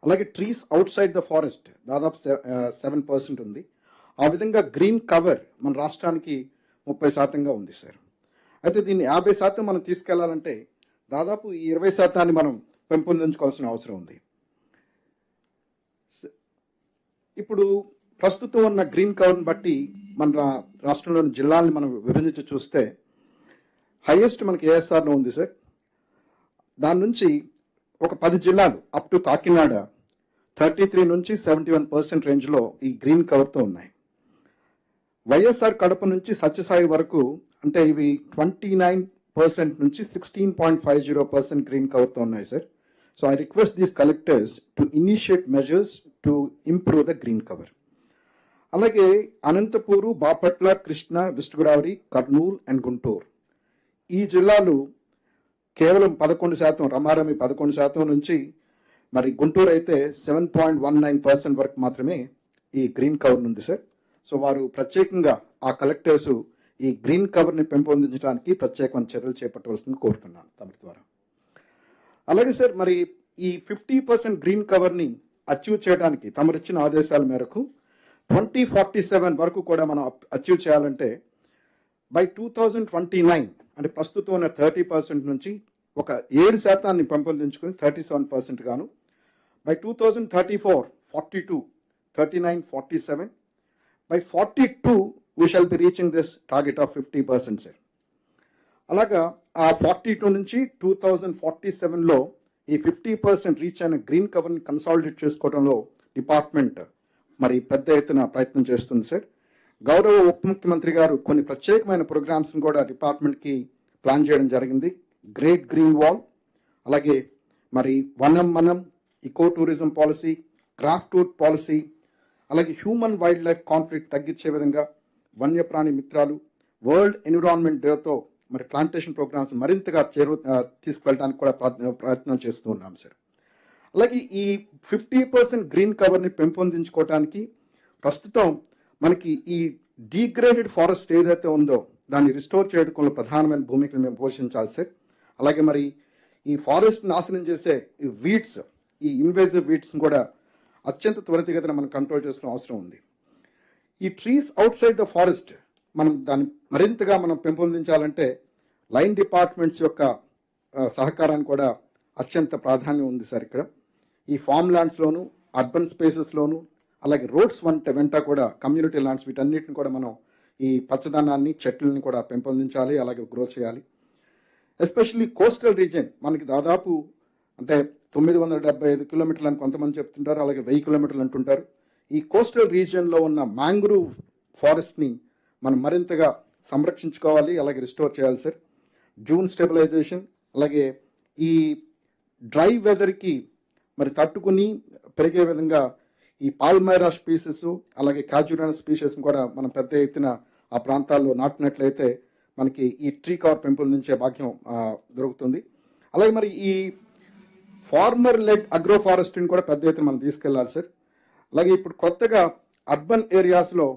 [SPEAKER 5] అలాగే trees out side the forest దాదాపు 7% ఉంది. ఆ విధంగా గ్రీన్ కవర్ మన రాష్ట్రానికి 30%గా ఉంది సార్. అయితే దీన్ని 50% మనం తీసుకెళ్లాలంటే దాదాపు ఈ 20% మనం పెంపొందించుకోవాల్సిన అవసరం ఉంది. ఇప్పుడు ప్రస్తుతం ఉన్న గ్రీన్ కవర్ని బట్టి మన రాష్ట్రంలోని జిల్లాలను మనం విభజించి చూస్తే హైయెస్ట్ మనకి ఏఎస్ఆర్లో ఉంది సార్. దాని నుంచి ఒక 10 జిల్లాలు అప్ టు కాకినాడ 33 నుంచి 71% రేంజ్లో ఈ గ్రీన్ కవర్తో ఉన్నాయి. వైఎస్ఆర్ కడప నుంచి సత్యసాయి వరకు అంటే ఇవి 29% నుంచి 16.50% గ్రీన్ కవర్తో ఉన్నాయి sir. So I request these collectors to initiate measures to improve the green cover. అలాగే అనంతపూరు, బాపట్ల, కృష్ణా, వెస్ట్ గోదావరి, కర్నూలు అండ్ గుంటూరు ఈ జిల్లాలు కేవలం 11%, రమారమి 11% నుంచి, మరి గుంటూరు అయితే 7.19% వరకు మాత్రమే ఈ గ్రీన్ కవర్ ఉంది సార్. సో వారు ప్రత్యేకంగా ఆ కలెక్టర్స్ ఈ గ్రీన్ కవర్ని పెంపొందించడానికి ప్రత్యేకమైన చర్యలు చేపట్టవలసింది కోరుతున్నాను తమ ద్వారా. అలాగే సార్, మరి ఈ 50% గ్రీన్ కవర్ని అచీవ్ చేయడానికి తమరిచ్చిన ఆదేశాల మేరకు 2047 వరకు కూడా మనం అచీవ్ చేయాలంటే బై 2029 అంటే ప్రస్తుతం ఉన్న 30% నుంచి ఒక 7% పెంపొందించుకుని 37% గాను, by 2034 42, 39, 47, by 42 we shall be reaching this target of 50% sir. అలాగా ఆ 42 నుంచి 2047లో ఈ 50% రీచ్ అయిన గ్రీన్ కవర్ని కన్సాలిడేట్ చేసుకోవడంలో డిపార్ట్మెంట్ మరి పెద్ద ఎత్తున ప్రయత్నం చేస్తుంది సార్. గౌరవ ఉప ముఖ్యమంత్రి గారు కొన్ని ప్రత్యేకమైన ప్రోగ్రామ్స్ని కూడా డిపార్ట్మెంట్కి ప్లాన్ చేయడం జరిగింది. గ్రేట్ గ్రీన్ వాల్, అలాగే మరి వనం మనం, eco tourism policy, craft wood policy, అలాగే హ్యూమన్ వైల్డ్ లైఫ్ కాన్ఫ్లిక్ట్ తగ్గించే విధంగా వన్యప్రాణి మిత్రాలు, వరల్డ్ ఎన్విరాన్మెంట్ డేతో మరి ప్లాంటేషన్ ప్రోగ్రామ్స్ మరింతగా తీసుకువెళ్ళడానికి కూడా ప్రయత్నం చేస్తూ ఉన్నాం సార్. అలాగే ఈ 50% గ్రీన్ కవర్ని పెంపొందించుకోవడానికి ప్రస్తుతం మనకి ఈ డీగ్రేడెడ్ ఫారెస్ట్ ఏదైతే ఉందో దాన్ని రిస్టోర్ చేయడంలో ప్రధానమైన భూమికను మేము పోషించాలి సార్. అలాగే మరి ఈ ఫారెస్ట్ నాశనం చేసే ఈ వీడ్స్, ఈ ఇన్వేజివ్ వీడ్స్ని కూడా అత్యంత త్వరితగతిన మనం కంట్రోల్ చేసుకునే అవసరం ఉంది. ఈ trees out side the forest మనం దాన్ని మరింతగా మనం పెంపొందించాలంటే లైన్ డిపార్ట్మెంట్స్ యొక్క సహకారాన్ని కూడా అత్యంత ప్రాధాన్యం ఉంది సార్. ఇక్కడ ఈ ఫామ్ ల్యాండ్స్లోను, అర్బన్ స్పేసెస్లోను, అలాగే రోడ్స్ వెంట కూడా కమ్యూనిటీ ల్యాండ్స్, వీటన్నిటిని కూడా మనం ఈ పచ్చదనాన్ని, చెట్లని కూడా పెంపొందించాలి, అలాగే గ్రో చేయాలి. ఎస్పెషల్లీ కోస్టల్ రీజియన్ మనకి దాదాపు అంటే 975 కిలోమీటర్లు అని కొంతమంది చెప్తుంటారు, అలాగే 1000 కిలోమీటర్లు అంటుంటారు. ఈ కోస్టల్ రీజియన్లో ఉన్న మ్యాంగ్రూవ్ ఫారెస్ట్ని మనం మరింతగా సంరక్షించుకోవాలి, అలాగే రిస్టోర్ చేయాలి సార్. డ్యూన్ స్టెబిలైజేషన్, అలాగే ఈ డ్రై వెదర్కి మరి తట్టుకుని పెరిగే విధంగా ఈ పాల్మైరా స్పీసెస్, అలాగే క్యాజురానా స్పీషెస్ కూడా మనం పెద్ద ఎత్తున ఆ ప్రాంతాల్లో నాటినట్లయితే మనకి ఈ ట్రీ కవర్ పెంపొందించే భాగ్యం దొరుకుతుంది. అలాగే మరి ఈ ఫార్మర్ లెడ్ అగ్రో ఫారెస్ట్ని కూడా పెద్ద ఎత్తున మనం తీసుకెళ్ళాలి సార్. అలాగే ఇప్పుడు కొత్తగా అర్బన్ ఏరియాస్లో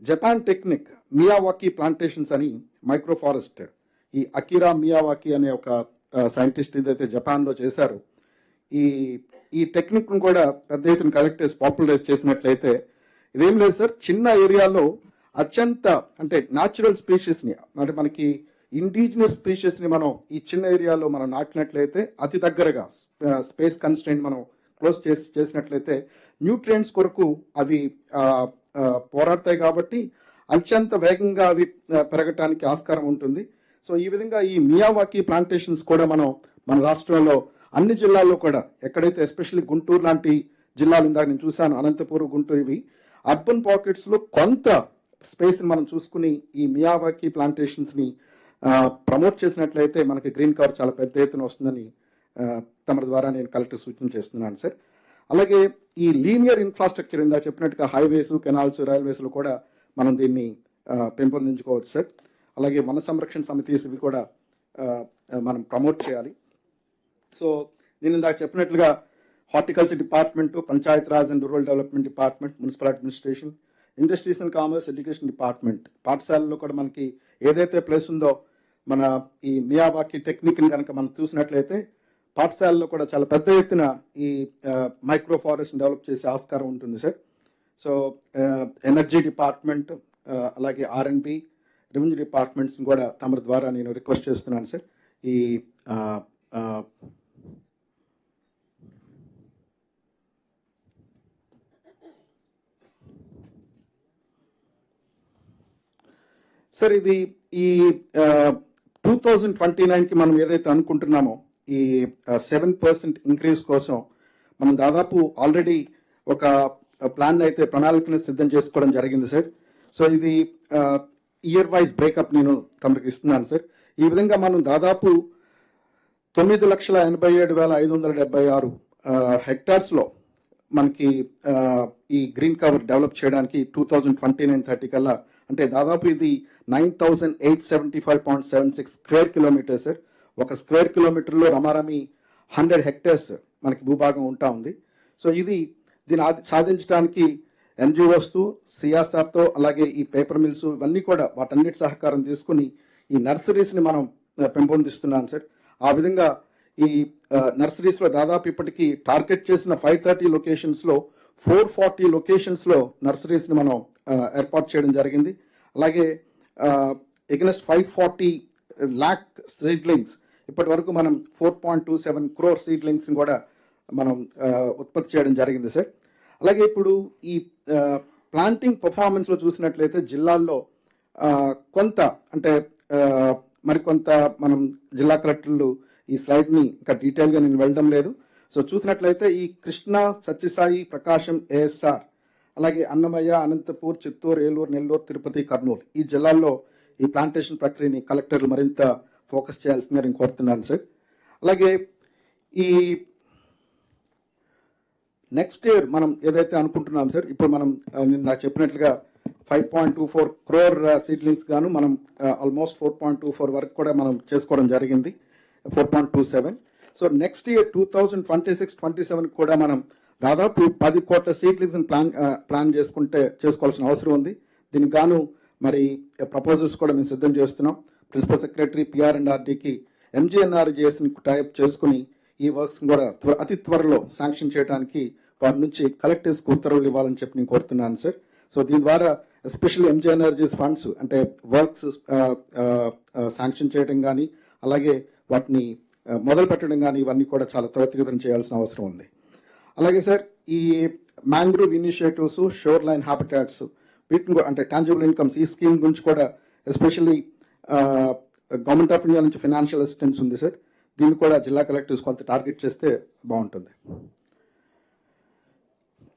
[SPEAKER 5] జపాన్ టెక్నిక్ మియావాకీ ప్లాంటేషన్స్ అని మైక్రో ఫారెస్ట్, ఈ అకిరా మియావాకీ అనే ఒక సైంటిస్ట్ ఏదైతే జపాన్లో చేశారో ఈ టెక్నిక్ను కూడా పెద్ద ఎత్తున కలెక్ట్ చేసి పాపులరైజ్ చేసినట్లయితే ఇదేం లేదు సార్, చిన్న ఏరియాలో అత్యంత అంటే న్యాచురల్ స్పీషీస్ని, అంటే మనకి ఇండిజినస్ స్పీషీస్ని మనం ఈ చిన్న ఏరియాలో మనం నాటినట్లయితే అతి దగ్గరగా స్పేస్ కన్స్ట్రెయింట్ మనం క్లోజ్ చేసినట్లయితే న్యూట్రియంట్స్ కొరకు అవి పోరాడతాయి కాబట్టి అత్యంత వేగంగా అవి పెరగటానికి ఆస్కారం ఉంటుంది. సో ఈ విధంగా ఈ మియావాకీ ప్లాంటేషన్స్ కూడా మనం మన రాష్ట్రంలో అన్ని జిల్లాల్లో కూడా ఎక్కడైతే ఎస్పెషల్లీ గుంటూరు లాంటి జిల్లాలు ఇందాక నేను చూశాను, అనంతపురం, గుంటూరు, ఇవి అర్బన్ పాకెట్స్లో కొంత స్పేస్ని మనం చూసుకుని ఈ మియావాకీ ప్లాంటేషన్స్ని ప్రమోట్ చేసినట్లయితే మనకి గ్రీన్ కవర్ చాలా పెద్ద ఎత్తున వస్తుందని తమ ద్వారా నేను కలెక్టర్ సూచన చేస్తున్నాను సార్. అలాగే ఈ లీనియర్ ఇన్ఫ్రాస్ట్రక్చర్ ఇందా చెప్పినట్టుగా హైవేస్, కెనాల్స్, రైల్వేస్లో కూడా మనం దీన్ని పెంపొందించుకోవచ్చు సార్. అలాగే వన సంరక్షణ సమితిస్ ఇవి కూడా మనం ప్రమోట్ చేయాలి. సో నేను ఇందాక చెప్పినట్లుగా horticulture department, Panchayat Raj and rural development department, municipal administration, industries and commerce, education department, పాఠశాలలో కూడా మనకి ఏదైతే ప్లేస్ ఉందో మన ఈ మియావాకీ టెక్నిక్ని కనుక మనం చూసినట్లయితే పాఠశాలలో కూడా చాలా పెద్ద ఎత్తున ఈ మైక్రో ఫారెస్ట్ డెవలప్ చేసే ఆస్కారం ఉంటుంది సార్. సో ఎనర్జీ డిపార్ట్మెంట్, అలాగే R&B, రెవెన్యూ డిపార్ట్మెంట్స్ కూడా తమ ద్వారా నేను రిక్వెస్ట్ చేస్తున్నాను సార్. ఈ సార్ ఇది ఈ 2029కి మనం ఏదైతే అనుకుంటున్నామో ఈ 7% ఇంక్రీజ్ కోసం మనం దాదాపు ఆల్రెడీ ఒక ప్రణాళికను సిద్ధం చేసుకోవడం జరిగింది సార్. సో ఇది ఇయర్ వైజ్ బ్రేకప్ నేను తమకు ఇస్తున్నాను సార్. ఈ విధంగా మనం దాదాపు 9,87,576 హెక్టార్స్లో మనకి ఈ గ్రీన్ కవర్ డెవలప్ చేయడానికి 2029-30 కల్లా, అంటే దాదాపు ఇది 9,875.76 స్క్వేర్ కిలోమీటర్ సార్. ఒక స్క్వేర్ కిలోమీటర్లో రమారమి 100 హెక్టర్స్ మనకి భూభాగం ఉంటా ఉంది. సో దీన్ని సాధించడానికి NGOస్తో, CSRతో, అలాగే ఈ పేపర్ మిల్స్ ఇవన్నీ కూడా వాటన్నిటి సహకారం తీసుకుని ఈ నర్సరీస్ని మనం పెంపొందిస్తున్నాం సార్. ఆ విధంగా ఈ నర్సరీస్లో దాదాపు ఇప్పటికీ టార్గెట్ చేసిన 530 లొకేషన్స్లో 440 లొకేషన్స్లో నర్సరీస్ని మనం ఏర్పాటు చేయడం జరిగింది. అలాగే ఎగనెస్ట్ 540 lakh సీడ్లింగ్స్ ఇప్పటి వరకు మనం 4.27 crore సీడ్లింగ్స్ని కూడా మనం ఉత్పత్తి చేయడం జరిగింది సార్. అలాగే ఇప్పుడు ఈ ప్లాంటింగ్ పర్ఫార్మెన్స్లో చూసినట్లయితే జిల్లాల్లో కొంత అంటే మరికొంత మనం జిల్లా కలెక్టర్లు ఈ స్లైడ్ని ఇంకా డీటెయిల్గా నేను వెళ్ళడం లేదు. సో చూసినట్లయితే ఈ కృష్ణా, సత్యసాయి, ప్రకాశం, ASR, అలాగే అన్నమయ్య, అనంతపూర్, చిత్తూరు, ఏలూరు, నెల్లూరు, తిరుపతి, కర్నూలు ఈ జిల్లాల్లో ఈ ప్లాంటేషన్ ప్రక్రియని కలెక్టర్లు మరింత ఫోకస్ చేయాల్సిందిగా నేను కోరుతున్నాను సార్. అలాగే ఈ నెక్స్ట్ ఇయర్ మనం ఏదైతే అనుకుంటున్నాం సార్, ఇప్పుడు మనం నేను నాకు చెప్పినట్లుగా 5.24 crore సీడ్లింగ్స్ గాను మనం ఆల్మోస్ట్ 4.24 వరకు కూడా మనం చేసుకోవడం జరిగింది, 4.27. సో నెక్స్ట్ ఇయర్ 2026-27 కూడా మనం దాదాపు 10 కోట్ల సీడ్లింగ్స్ ప్లాన్ చేసుకోవాల్సిన అవసరం ఉంది. దీనికి గాను మరి ప్రపోజల్స్ కూడా మేము సిద్ధం చేస్తున్నాం. ప్రిన్సిపల్ సెక్రటరీ PR&RDకి MGNRGSని టైప్ చేసుకుని ఈ వర్క్స్ కూడా అతి త్వరలో శాంక్షన్ చేయడానికి వారి నుంచి కలెక్టర్స్కి ఉత్తర్వులు ఇవ్వాలని చెప్పి నేను కోరుతున్నాను సార్. సో దీని ద్వారా ఎస్పెషల్లీ ఎంజీ ఎనర్జీస్ ఫండ్స్ అంటే వర్క్స్ శాంక్షన్ చేయడం కానీ అలాగే వాటిని మొదలు పెట్టడం కానీ ఇవన్నీ కూడా చాలా త్వరితగతిన చేయాల్సిన అవసరం ఉంది. అలాగే సార్ ఈ మ్యాంగ్రూవ్ ఇనిషియేటివ్స్, షోర్ లైన్ హ్యాబిటాట్స్ వీటిని అంటే టాంజిబుల్ ఇన్కమ్స్ ఈ స్కీమ్ గురించి కూడా ఎస్పెషల్లీ గవర్నమెంట్ ఆఫ్ ఇండియా నుంచి ఫైనాన్షియల్ అసిస్టెన్స్ ఉంది సార్. దీన్ని కూడా జిల్లా కలెక్టర్స్ కొంత టార్గెట్ చేస్తే బాగుంటుంది.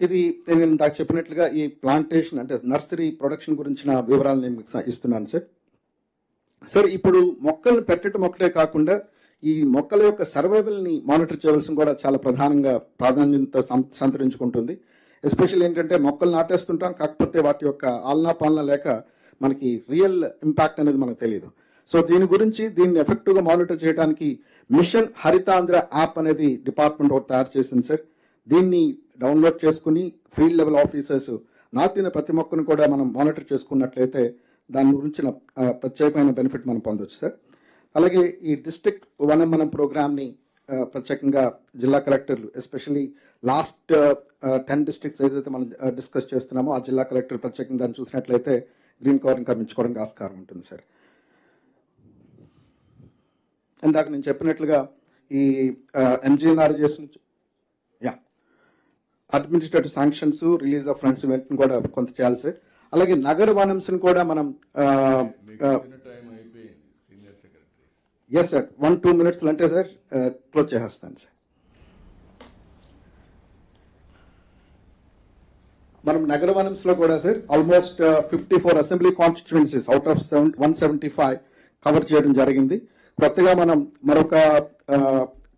[SPEAKER 5] ఇది నేను ఇందాక చెప్పినట్లుగా ఈ ప్లాంటేషన్ అంటే నర్సరీ ప్రొడక్షన్ గురించిన వివరాలు నేను మీకు ఇస్తున్నాను సార్. సార్ ఇప్పుడు మొక్కలను పెట్టడం ఒకటే కాకుండా ఈ మొక్కల యొక్క సర్వైవల్ని మానిటర్ చేయవలసిన కూడా చాలా ప్రధానంగా ప్రాధాన్యత సంతరించుకుంటుంది. ఎస్పెషల్లీ ఏంటంటే మొక్కలు నాటేస్తుంటాం, కాకపోతే వాటి యొక్క ఆలనా పాలన లేక మనకి రియల్ ఇంపాక్ట్ అనేది మనకు తెలియదు. సో దీని గురించి దీన్ని ఎఫెక్టివ్గా మానిటర్ చేయడానికి మిషన్ హరితాంధ్ర యాప్ అనేది డిపార్ట్మెంట్ ఒకటి తయారు చేసింది సార్. దీన్ని డౌన్లోడ్ చేసుకుని ఫీల్డ్ లెవెల్ ఆఫీసర్స్ నాటిన ప్రతి మొక్కను కూడా మనం మానిటర్ చేసుకున్నట్లయితే దాని గురించిన ప్రత్యేకమైన బెనిఫిట్ మనం పొందొచ్చు సార్. అలాగే ఈ డిస్ట్రిక్ట్ వనమనం ప్రోగ్రామ్ని ప్రత్యేకంగా జిల్లా కలెక్టర్లు ఎస్పెషల్లీ లాస్ట్ 10 డిస్ట్రిక్ట్స్ ఏదైతే మనం డిస్కస్ చేస్తున్నామో ఆ జిల్లా కలెక్టర్ ప్రత్యేకంగా దాన్ని చూసినట్లయితే గ్రీన్ కవర్ ఇంకా పెంచుకోవడానికి ఆస్కారం ఉంటుంది సార్. ఇందాక నేను చెప్పినట్లుగా ఈ ఎంజీఎన్ఆర్జీఎస్ నుంచి administrative sanctions, release of funds ఇవన్నీ కూడా కొంత చేయాలి సార్. అలాగే నగర వనంస్ని కూడా మనం ఎస్ సార్ 1-2 minutes అంటే సార్ క్లోజ్ చేసేస్తాను సార్. మనం నగర వనంస్లో కూడా sir almost 54 assembly constituencies out of 175 cover చేయడం జరిగింది. కొత్తగా మనం మరొక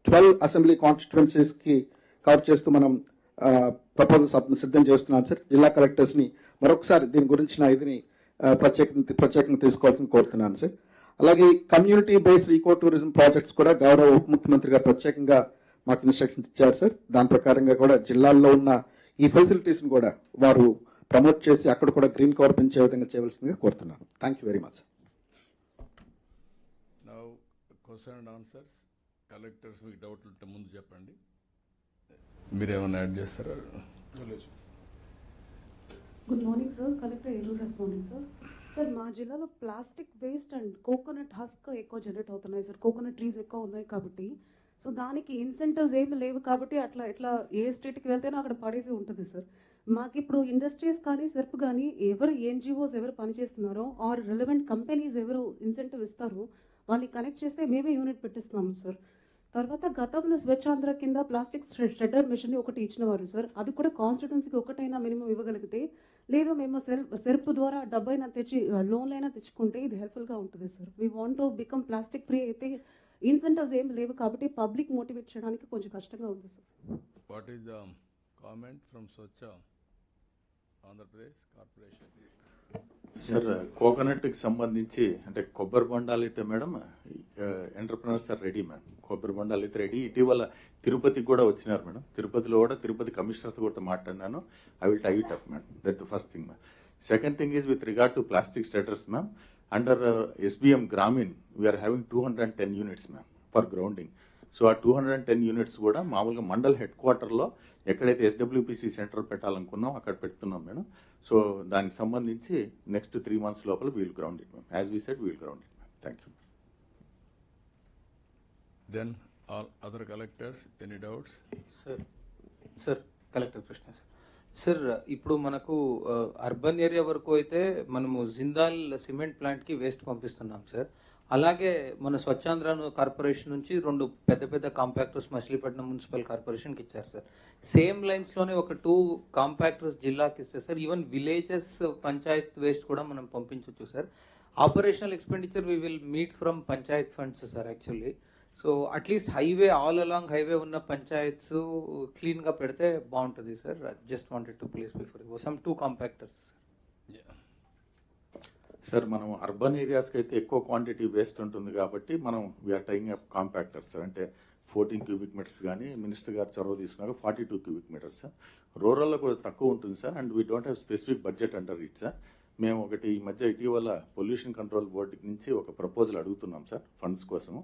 [SPEAKER 5] 12 అసెంబ్లీ కాన్స్టిట్యుయెన్సీస్కి కవర్ చేస్తూ మనం ప్రపోజల్ సిద్ధం చేస్తున్నాం సార్. జిల్లా కలెక్టర్స్ని మరొకసారి దీని గురించిన ఇదిని ప్రత్యేకంగా తీసుకోవాల్సింది కోరుతున్నాను సార్. అలాగే community based eco tourism projects కూడా గౌరవ ఉప ముఖ్యమంత్రి గారు ప్రత్యేకంగా మాకు ఇన్స్ట్రక్షన్స్ ఇచ్చారు సార్. దాని ప్రకారంగా కూడా జిల్లాల్లో ఉన్న ఈ ఫెసిలిటీస్ని కూడా వారు ప్రమోట్ చేసి అక్కడ కూడా గ్రీన్ కవర్ పెంచే విధంగా చేయవలసిందిగా కోరుతున్నాను. Thank you very much.
[SPEAKER 6] Now question and answers. Collectors మీకు డౌట్లు ఉంటే ముందు చెప్పండి, మీరేమైనా యాడ్ చేస్తారా?
[SPEAKER 7] Good morning sir, collector Eluru responding sir. Sir మా జిల్లాలో plastic waste and coconut husk ఎక్కువ జనరేట్ అవుతున్నాయి సార్. కోకోనట్ ట్రీస్ ఎక్కువ ఉన్నాయి కాబట్టి సో దానికి ఇన్సెంటివ్స్ ఏమి లేవు కాబట్టి ఎట్లా ఏ స్టేట్కి వెళ్తేనో అక్కడ పడేసి ఉంటుంది సార్. మాకు ఇప్పుడు ఇండస్ట్రీస్ కానీ సెర్ప్ కానీ ఎవరు ఎన్జిఓస్ ఎవరు పనిచేస్తున్నారో ఆర్ రిలవెంట్ కంపెనీస్ ఎవరు ఇన్సెంటివ్ ఇస్తారో వాళ్ళని కనెక్ట్ చేస్తే మేమే యూనిట్ పెట్టిస్తున్నాము సార్. తర్వాత గతంలో స్వచ్ఛాంధ్ర కింద ప్లాస్టిక్ షెడ్డర్ మిషన్ ఒకటి ఇచ్చినవారు సార్. అది కూడా కాన్స్టిట్యున్సీకి ఒకటైనా మినిమం ఇవ్వగలిగితే, లేదు మేము సెర్ప్ ద్వారా డబ్బైనా తెచ్చి లోన్లైనా తెచ్చుకుంటే ఇది హెల్ప్ఫుల్గా ఉంటుంది sir. We want to become plastic free. అయితే ఇన్సెంటివ్స్ ఏం లేవు కాబట్టి పబ్లిక్ మోటివేట్ చేయడానికి కొంచెం కష్టంగా ఉంది sir.
[SPEAKER 6] What is the comment from Swachh Andhra Pradesh corporation?
[SPEAKER 8] Sir కోకోనట్కి సంబంధించి అంటే కొబ్బరి బొండాలు అయితే madam entrepreneurs are ready madam. కొబ్బరి బొండాలు అయితే రెడీ. ఇటీవల తిరుపతికి కూడా వచ్చినారు మేడం. తిరుపతిలో కూడా తిరుపతి కమిషనర్స్ కూడా మాట్లాడినాను. I will tie it up madam. That the first thing ma'am. Second thing is with regard to plastic shredders ma'am. Under SBM Grameen we're having 210 units ma'am for grinding. So ఆ 210 units కూడా మామూలుగా mandal head క్వార్టర్లో ఎక్కడైతే SWPC centre పెట్టాలనుకున్నాం అక్కడ పెడుతున్నాం madam. So దానికి సంబంధించి next 3 months లోపల we'll ground it ma'am. As we said we'll ground it ma'am. Thank you.
[SPEAKER 6] Then all other collectors any doubts?
[SPEAKER 9] Sir collector Krishna sir, ఇప్పుడు మనకు అర్బన్ ఏరియా వరకు అయితే మనము జిందాల్ సిమెంట్ ప్లాంట్కి వేస్ట్ పంపిస్తున్నాం సార్. అలాగే మన స్వచ్ఛాంధ్ర కార్పొరేషన్ నుంచి 2 పెద్ద కాంపాక్టర్స్ మచిలీపట్నం మున్సిపల్ కార్పొరేషన్కి ఇచ్చారు సార్. సేమ్ లైన్స్లోనే ఒక 2 కాంపాక్టర్స్ జిల్లాకి ఇస్తే sir even villages panchayat waste కూడా మనం పంపించవచ్చు sir. Operational expenditure we will meet from panchayat funds sir actually. So at least highway all along highway ఉన్న పంచాయత్స్ క్లీన్గా పెడితే బాగుంటుంది sir. Just wanted to place before some 2 compactors sir.
[SPEAKER 8] Sir మనం అర్బన్ ఏరియాస్కి అయితే ఎక్కువ క్వాంటిటీ వేస్ట్ ఉంటుంది కాబట్టి మనం we are tying up compactors sir. అంటే 14 cubic meters కానీ మినిస్టర్ గారు చొరవ తీసుకున్నాక 42 cubic meters సార్. రూరల్లో కూడా తక్కువ ఉంటుంది sir. And we don't have specific budget under it sir. మేము ఒకటి ఈ మధ్య ఇటీవల పొల్యూషన్ కంట్రోల్ బోర్డు నుంచి ఒక ప్రపోజల్ అడుగుతున్నాం సార్ ఫండ్స్ కోసము.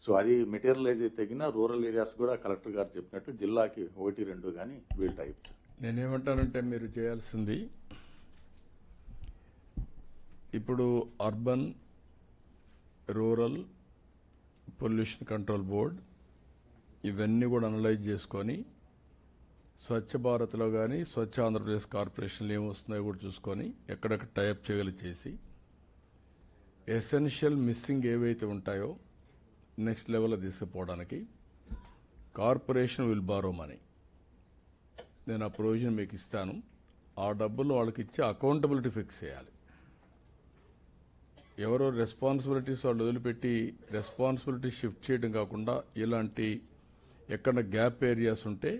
[SPEAKER 8] సో అది మెటీరియలైజ్ అయితే తగిన రూరల్ ఏరియాస్ కూడా కలెక్టర్ గారు చెప్పినట్టు జిల్లాకి 1-2 కానీ వీల్ టైప్.
[SPEAKER 6] నేనేమంటానంటే మీరు చేయాల్సింది ఇప్పుడు urban, rural pollution control board ఇవన్నీ కూడా అనలైజ్ చేసుకొని స్వచ్ఛ భారత్లో కానీ స్వచ్ఛ ఆంధ్రప్రదేశ్ కార్పొరేషన్లు ఏమొస్తున్నాయో కూడా చూసుకొని ఎక్కడెక్కడ టైప్ చేయగలి చేసి ఎసెన్షియల్ మిస్సింగ్ ఏవైతే ఉంటాయో నెక్స్ట్ లెవెల్లో తీసుకుపోవడానికి కార్పొరేషన్ విల్ బారో మనీ. నేను ఆ ప్రొవిజన్ మీకు ఇస్తాను. ఆ డబ్బులు వాళ్ళకి ఇచ్చి అకౌంటబిలిటీ ఫిక్స్ చేయాలి. ఎవరో రెస్పాన్సిబిలిటీస్ వాళ్ళు వదిలిపెట్టి రెస్పాన్సిబిలిటీ షిఫ్ట్ చేయడం కాకుండా ఇలాంటి ఎక్కడ గ్యాప్ ఏరియాస్ ఉంటే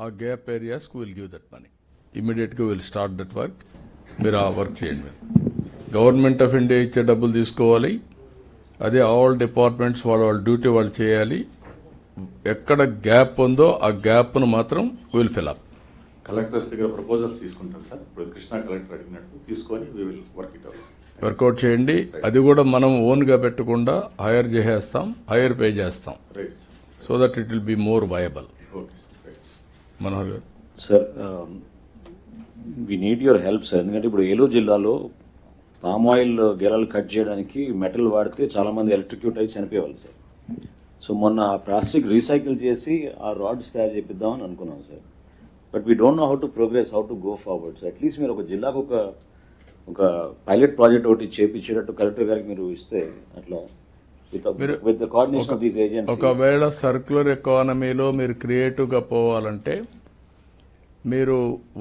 [SPEAKER 6] ఆ గ్యాప్ ఏరియాస్కి విల్ గివ్ దట్ మనీ. ఇమీడియట్గా విల్ స్టార్ట్ దట్ వర్క్. మీరు ఆ వర్క్ చేయండి. గవర్నమెంట్ ఆఫ్ ఇండియా ఇచ్చే డబ్బులు తీసుకోవాలి. అదే ఆల్ డిపార్ట్మెంట్స్ వాళ్ళ డ్యూటీ వాళ్ళు చేయాలి. ఎక్కడ గ్యాప్ ఉందో ఆ గ్యాప్ను మాత్రం విల్ ఫిల్ అప్.
[SPEAKER 8] కలెక్టర్స్ దగ్గర ప్రపోజల్స్ తీసుకుంటాం సార్. ఇప్పుడు కృష్ణా కలెక్టర్ అడిగినట్టు తీసుకొని we will work it out.
[SPEAKER 6] Work out చేయండి. అది కూడా మనం ఓన్గా పెట్టకుండా హైర్ చేసేస్తాం, హైర్ పే చేస్తాం.
[SPEAKER 8] Right
[SPEAKER 6] so that it will be more viable.
[SPEAKER 8] Okay sir. Right
[SPEAKER 6] Manohar గారు.
[SPEAKER 10] Sir we need your help sir. ఎందుకంటే ఇప్పుడు ఏలూరు జిల్లాలో పామ్ ఆయిల్ గెలలు కట్ చేయడానికి మెటల్ వాడితే చాలా మంది ఎలక్ట్రిక్యూట్ అయి చనిపోయేవాళ్ళు సార్. సో మొన్న ప్లాస్టిక్ రీసైకిల్ చేసి ఆ రాడ్స్ తయారు చేపిద్దామని అనుకున్నాం sir. But we don't know how to progress, how to go forward. So at least మీరు ఒక జిల్లాకు ఒక పైలట్ ప్రాజెక్ట్ ఒకటి చేపించేటట్టు కలెక్టర్ గారికి మీరు ఇస్తే అట్లా with the coordination of these agencies.
[SPEAKER 6] ఒకవేళ సర్క్యులర్ ఎకానమీలో మీరు క్రియేటివ్గా పోవాలంటే మీరు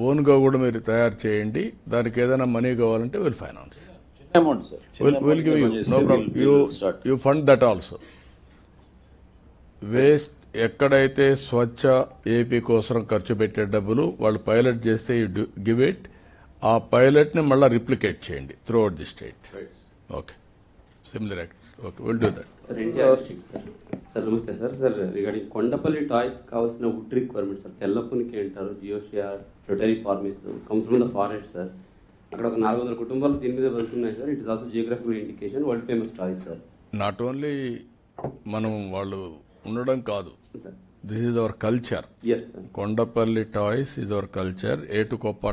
[SPEAKER 6] ఓన్గా కూడా మీరు తయారు చేయండి. దానికి ఏదైనా మనీ కావాలంటే will finance.
[SPEAKER 10] Amount sir.
[SPEAKER 6] Will give you, no problem. You fund that also. Waste ఎక్కడైతే స్వచ్ఛ ఏపీ కోసం ఖర్చు పెట్టే డబ్బులు వాళ్ళు పైలట్ చేస్తే యూ గివ్ ఇట్. ఆ పైలట్ని మళ్ళీ రిప్లికేట్ చేయండి throughout the state. Okay, similar act. Okay, will do that.
[SPEAKER 11] Sir నమస్తే sir. Sir regarding Kondapalli toys కావాల్సిన వుడ్ రిక్వైర్మెంట్ సార్. తెల్లపునికి అంటారు, జియోషియా, రొటరీ ఫార్మేస్ comes from the forest sir. అక్కడ ఒక 400 కుటుంబాలు దీని మీద వెళ్తున్నాయి సార్. It is also geographical indication, world famous toys sir.
[SPEAKER 6] Not only మనం వాళ్ళు ఉండడం కాదు, this is our culture. Kondapalli toys is our culture. Etikoppaka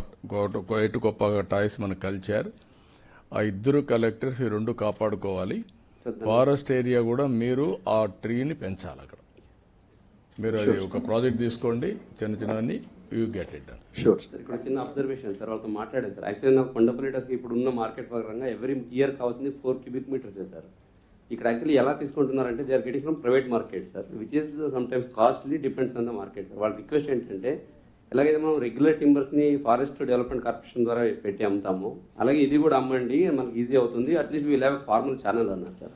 [SPEAKER 6] toys మన కల్చర్. ఆ ఇద్దరు కలెక్టర్స్ ఈ రెండు కాపాడుకోవాలి. ఫారెస్ట్ ఏరియా కూడా మీరు ఆ ట్రీని పెంచాలి. అక్కడ మీరు అది ఒక ప్రాజెక్ట్ తీసుకోండి, చిన్న you get it done.
[SPEAKER 11] Sure. ఇక్కడ చిన్న అబ్జర్వేషన్ సార్, వాళ్ళతో మాట్లాడాను సార్. యాక్చువల్లీ నాకు కొండపల్లి టాయ్స్కి ఇప్పుడు ఉన్న మార్కెట్ ప్రకారంగా ఎవ్రీ ఇయర్ కావాల్సింది 4 cubic meters సార్. ఇక్కడ యాక్చువల్లీ ఎలా తీసుకుంటున్నారంటే they are getting from private market sir, which is sometimes costly, depends on the market sir. వాళ్ళ రిక్వెస్ట్ ఏంటంటే ఎలాగైతే మనం రెగ్యులర్ టింబర్స్ని ఫారెస్ట్ డెవలప్మెంట్ కార్పొరేషన్ ద్వారా పెట్టి అమ్ముతాము, అలాగే ఇది కూడా అమ్మండి, మనకి ఈజీ అవుతుంది. At least we'll have formal channel అన్నారు సార్.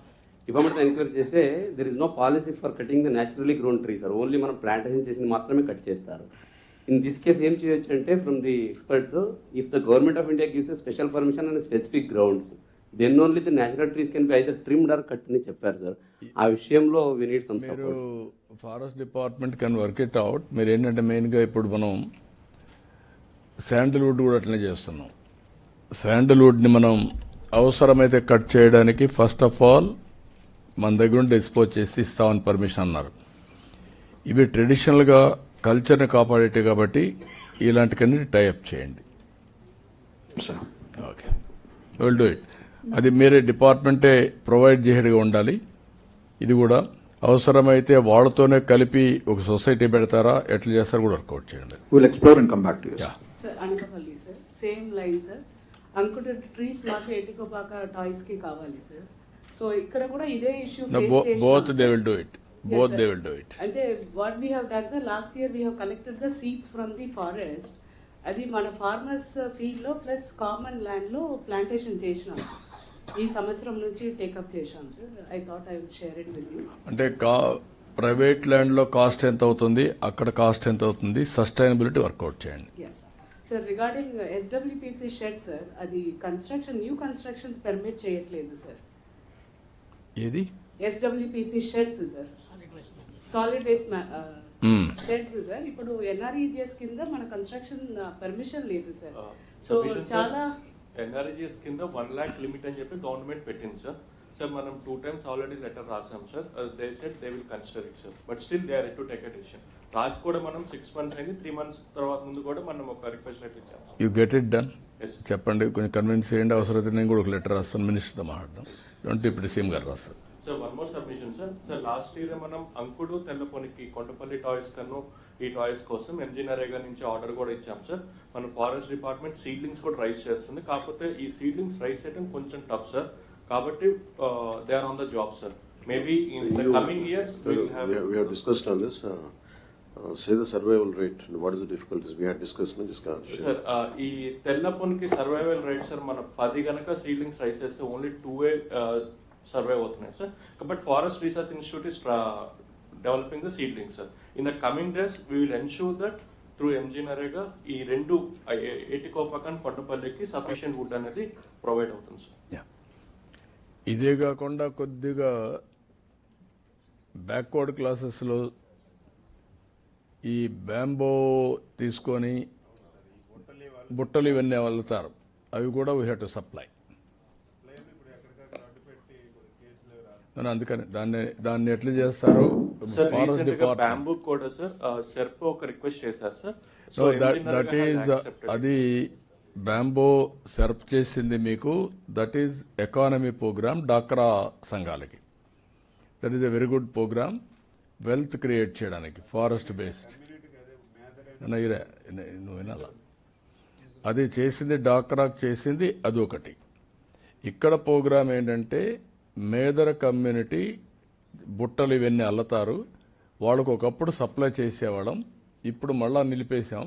[SPEAKER 11] డిపార్ట్మెంట్ ఎంక్వైరీ చేస్తే there is no policy for cutting the naturally grown tree sir. Only మనం ప్లాంటేషన్ చేసింది మాత్రమే కట్ చేస్తారు. ఇన్ దిస్ కేస్ ఏం చేయొచ్చు అంటే from the experts, if the government of India gives special permission and specific grounds, then only the natural trees can be either trimmed or cut అని చెప్పారు sir. ఆ విషయంలో we need some support.
[SPEAKER 6] Forest department can work it out. మీరు ఏంటంటే మెయిన్గా ఇప్పుడు మనం sandalwood కూడా అట్లనే చేస్తున్నాం. శాండల్వుడ్ని మనం అవసరమైతే కట్ చేయడానికి ఫస్ట్ ఆఫ్ ఆల్ మన దగ్గర నుండి ఎక్స్పోజ్ చేసి ఇస్తామని పర్మిషన్ అన్నారు. ఇవి ట్రెడిషనల్గా కల్చర్ని కాపాడేటి కాబట్టి ఇలాంటి కన్నీ టైఅప్ చేయండి. Okay, will do it. అది మీరే డిపార్ట్మెంటే ప్రొవైడ్ చేసేట్టుగా ఉండాలి. ఇది కూడా అవసరమైతే వాళ్ళతోనే కలిపి ఒక సొసైటీ పెడతారా, ఎట్లా చేస్తారో కూడా వర్కౌట్ చేయండి.
[SPEAKER 5] Will explore and come back to you.
[SPEAKER 12] Sir Anakapalli sir, same line sir. అంకుటర్ ట్రీస్ మాకు ఏటికోపాక టాయ్స్ కి కావాలి సార్. సో ఇక్కడ కూడా ఇదే issue
[SPEAKER 6] both they will do it. Both they will do it.
[SPEAKER 12] అంటే what we have done sir, last year we have collected the seeds from the forest. అది మన ఫార్మర్స్ ఫీల్డ్ లో plus common land లో plantation చేసినాం. ఈ సంవత్సరం నుంచి take up చేశాం sir. I thought I will share it with you.
[SPEAKER 6] అంటే ప్రైవేట్ ల్యాండ్ లో కాస్ట్ ఎంత అవుతుంది, అక్కడ కాస్ట్ ఎంత అవుతుంది, సస్టైనబిలిటీ వర్కౌట్ చేయండి.
[SPEAKER 12] Sir regarding SWPC shed sir, అది కన్స్ట్రక్షన్ న్యూ కన్స్ట్రక్షన్స్ పర్మిట్ చేయట్లేదు సార్.
[SPEAKER 6] ఏది
[SPEAKER 12] SWPC sheds sir, solid waste sheds sir. ఇప్పుడు ఎన్ఆర్ఈజిఎస్ కింద మన కన్స్ట్రక్షన్ పర్మిషన్ లేదు సార్. సో చాలా
[SPEAKER 2] ఎన్ఆర్ఈజిఎస్ కింద 1 lakh లిమిట్ అని చెప్పి గవర్నమెంట్ పెట్టింది సార్. సార్ మనం 2 times ఆల్రెడీ లెటర్ రాసాం sir. They said they will consider it sir, but still they are to take a decision. రాసి కూడా మనం 6 months అయింది, 3 months తర్వాత ముందు కూడా మనం ఒక రిక్వెస్ట్ లెటర్ ఇచ్చాం.
[SPEAKER 6] You get it done. చెప్పండి, కొంచెం కన్విన్స్ చేయండి. అవసరమైతే నేను కూడా ఒక లెటర్ రాస్తాను, మినిస్టర్తో మాట్లాడదాం. అంటే ఇప్పుడు సీఎం గారు రాస్తారు.
[SPEAKER 2] Sir one more submission sir. Sir last year మనం అంకుడు తెల్లపొనికి కొండపల్లి టాయ్స్ కన్నా ఈ టాయ్స్ కోసం ఎంజీ నరేగా నుంచి ఆర్డర్ కూడా ఇచ్చాం సార్. మన ఫారెస్ట్ డిపార్ట్మెంట్ సీడ్లింగ్స్ కూడా రైస్ చేస్తుంది. కాకపోతే ఈ సీడ్లింగ్స్ రైస్ చేయడం కొంచెం టఫ్ సార్. కాబట్టి they are on the job sir. Maybe in the coming years we
[SPEAKER 13] have discussed on this. Say the survival rate. What is the difficulties? We had discussed in this conversation.
[SPEAKER 2] Sir ఈ తెల్లపొనికి survival rate sir మన 10 గనక seedlings rice చేస్తే only 2 survive అవుతున్నాయి sir. But forest research institute is developing the seedlings sir. In the coming days we will ensure that through MG NREGA ఈ 2 ఏటికోపకన్ కొండపల్లికి sufficient would అనేది provide అవుతుంది sir.
[SPEAKER 6] ఇదే కాకుండా కొద్దిగా బ్యాక్వర్డ్ క్లాసెస్లో ఈ బ్యాంబో తీసుకొని బుట్టలు ఇవన్నీ వెళ్తారు, అవి కూడా వీ హ్యావ్ టు సప్లై. అందుకని దాన్ని ఎట్లా చేస్తారు? ఫారెస్ట్ డిపార్ట్మెంట్
[SPEAKER 2] బ్యాంబూ కూడా సార్ సెర్ప్ ఒక రిక్వెస్ట్ చేశారు సార్.
[SPEAKER 6] సో దట్ ఈజ్ అది బ్యాంబో సెర్ప్ చేసింది మీకు. దట్ ఈజ్ ఎకానమీ ప్రోగ్రామ్ డాక్రా సంఘాలకి. That is a very good programme wealth create చేయడానికి ఫారెస్ట్ బేస్డ్. నువ్వు వినాలా? అది చేసింది డాక్రాకు చేసింది అదొకటి. ఇక్కడ ప్రోగ్రామ్ ఏంటంటే మేదర కమ్యూనిటీ బుట్టలు ఇవన్నీ అల్లుతారు. వాళ్ళకు ఒకప్పుడు సప్లై చేసేవాళ్ళం, ఇప్పుడు మళ్ళా నిలిపేశాం.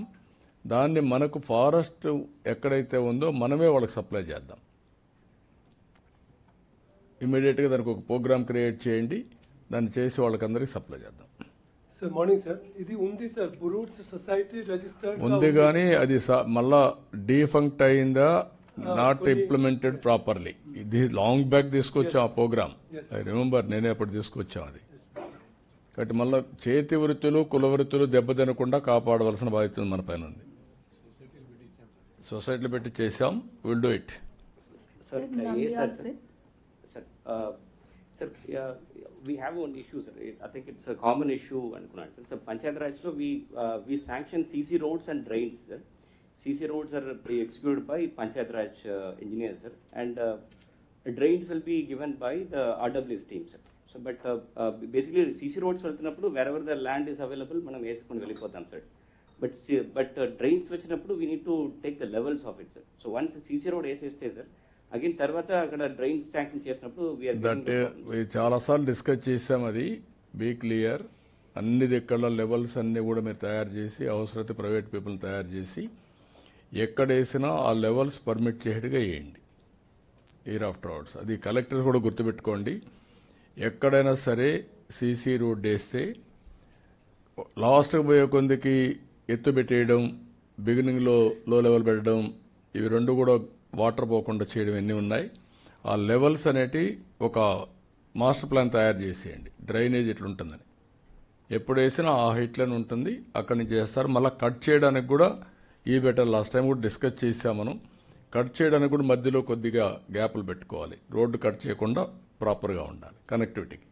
[SPEAKER 6] దాన్ని మనకు ఫారెస్ట్ ఎక్కడైతే ఉందో మనమే వాళ్ళకి సప్లై చేద్దాం. ఇమీడియట్గా దానికి ఒక ప్రోగ్రామ్ క్రియేట్ చేయండి, దాన్ని చేసి వాళ్ళకందరికీ సప్లై చేద్దాం.
[SPEAKER 14] సార్ మార్నింగ్ సార్, ఇది ఉంది సార్ బురూట్స్ సొసైటీ రిజిస్టర్డ్
[SPEAKER 6] ఉంది, కానీ అది మళ్ళా డీఫంక్ట్ అయిందా, నాట్ ఇంప్లిమెంటెడ్ ప్రాపర్లీ. ఇది లాంగ్ బ్యాక్ తీసుకొచ్చాం ఆ ప్రోగ్రామ్. ఐ రిమెంబర్, నేనే అప్పుడు తీసుకొచ్చాం అది. కాబట్టి మళ్ళీ చేతి వృత్తులు కుల వృత్తులు దెబ్బతినకుండా కాపాడవలసిన బాధ్యత మన పైన ఉంది. సొసైటీలో పెట్టి చేసాం, will do it.
[SPEAKER 11] Sir, we have one issue, sir. I think it's a common issue. So, Panchayat Raj, we sanction CC roads and drains, sir. CC roads are executed by Panchayat Raj engineers, sir, and drains will be given by the RWS team, sir. So, but basically CC roads wherever the land is available, manam vesukoni vellipotham, sir. But drains vachinappudu we need to take the levels of it, sir. So once CC road వేసేస్తే, sir, again తర్వాత అక్కడ drains sanction చేసినప్పుడు
[SPEAKER 6] that చాలాసార్లు discuss చేసాం. అది be clear. అన్ని దిక్కల levels అన్ని కూడా మీరు తయారు చేసి, అవసరమైతే ప్రైవేట్ పీపుల్ తయారు చేసి, ఎక్కడ వేసినా ఆ లెవెల్స్ పర్మిట్ చేయట్టుగా వేయండి ఇయర్ ఆఫ్టర్ అవర్స్. అది కలెక్టర్స్ కూడా గుర్తుపెట్టుకోండి. ఎక్కడైనా సరే సీసీ రోడ్ వేస్తే లాస్ట్కి పోయే కొందికి ఎత్తు పెట్టేయడం, బిగినింగ్లో లో లెవెల్ పెట్టడం, ఇవి రెండు కూడా వాటర్ పోకుండా చేయడం ఎన్ని ఉన్నాయి. ఆ లెవెల్స్ అనేటి ఒక మాస్టర్ ప్లాన్ తయారు చేసేయండి. డ్రైనేజ్ ఎట్లుంటుందని ఎప్పుడు వేసినా ఆ హైట్లోనే ఉంటుంది, అక్కడి నుంచి చేస్తారు. మళ్ళీ కట్ చేయడానికి కూడా ఈ బెటర్. లాస్ట్ టైం కూడా డిస్కస్ చేసాం మనం. కట్ చేయడానికి కూడా మధ్యలో కొద్దిగా గ్యాప్లు పెట్టుకోవాలి. రోడ్డు కట్ చేయకుండా ప్రాపర్గా ఉండాలి కనెక్టివిటీకి.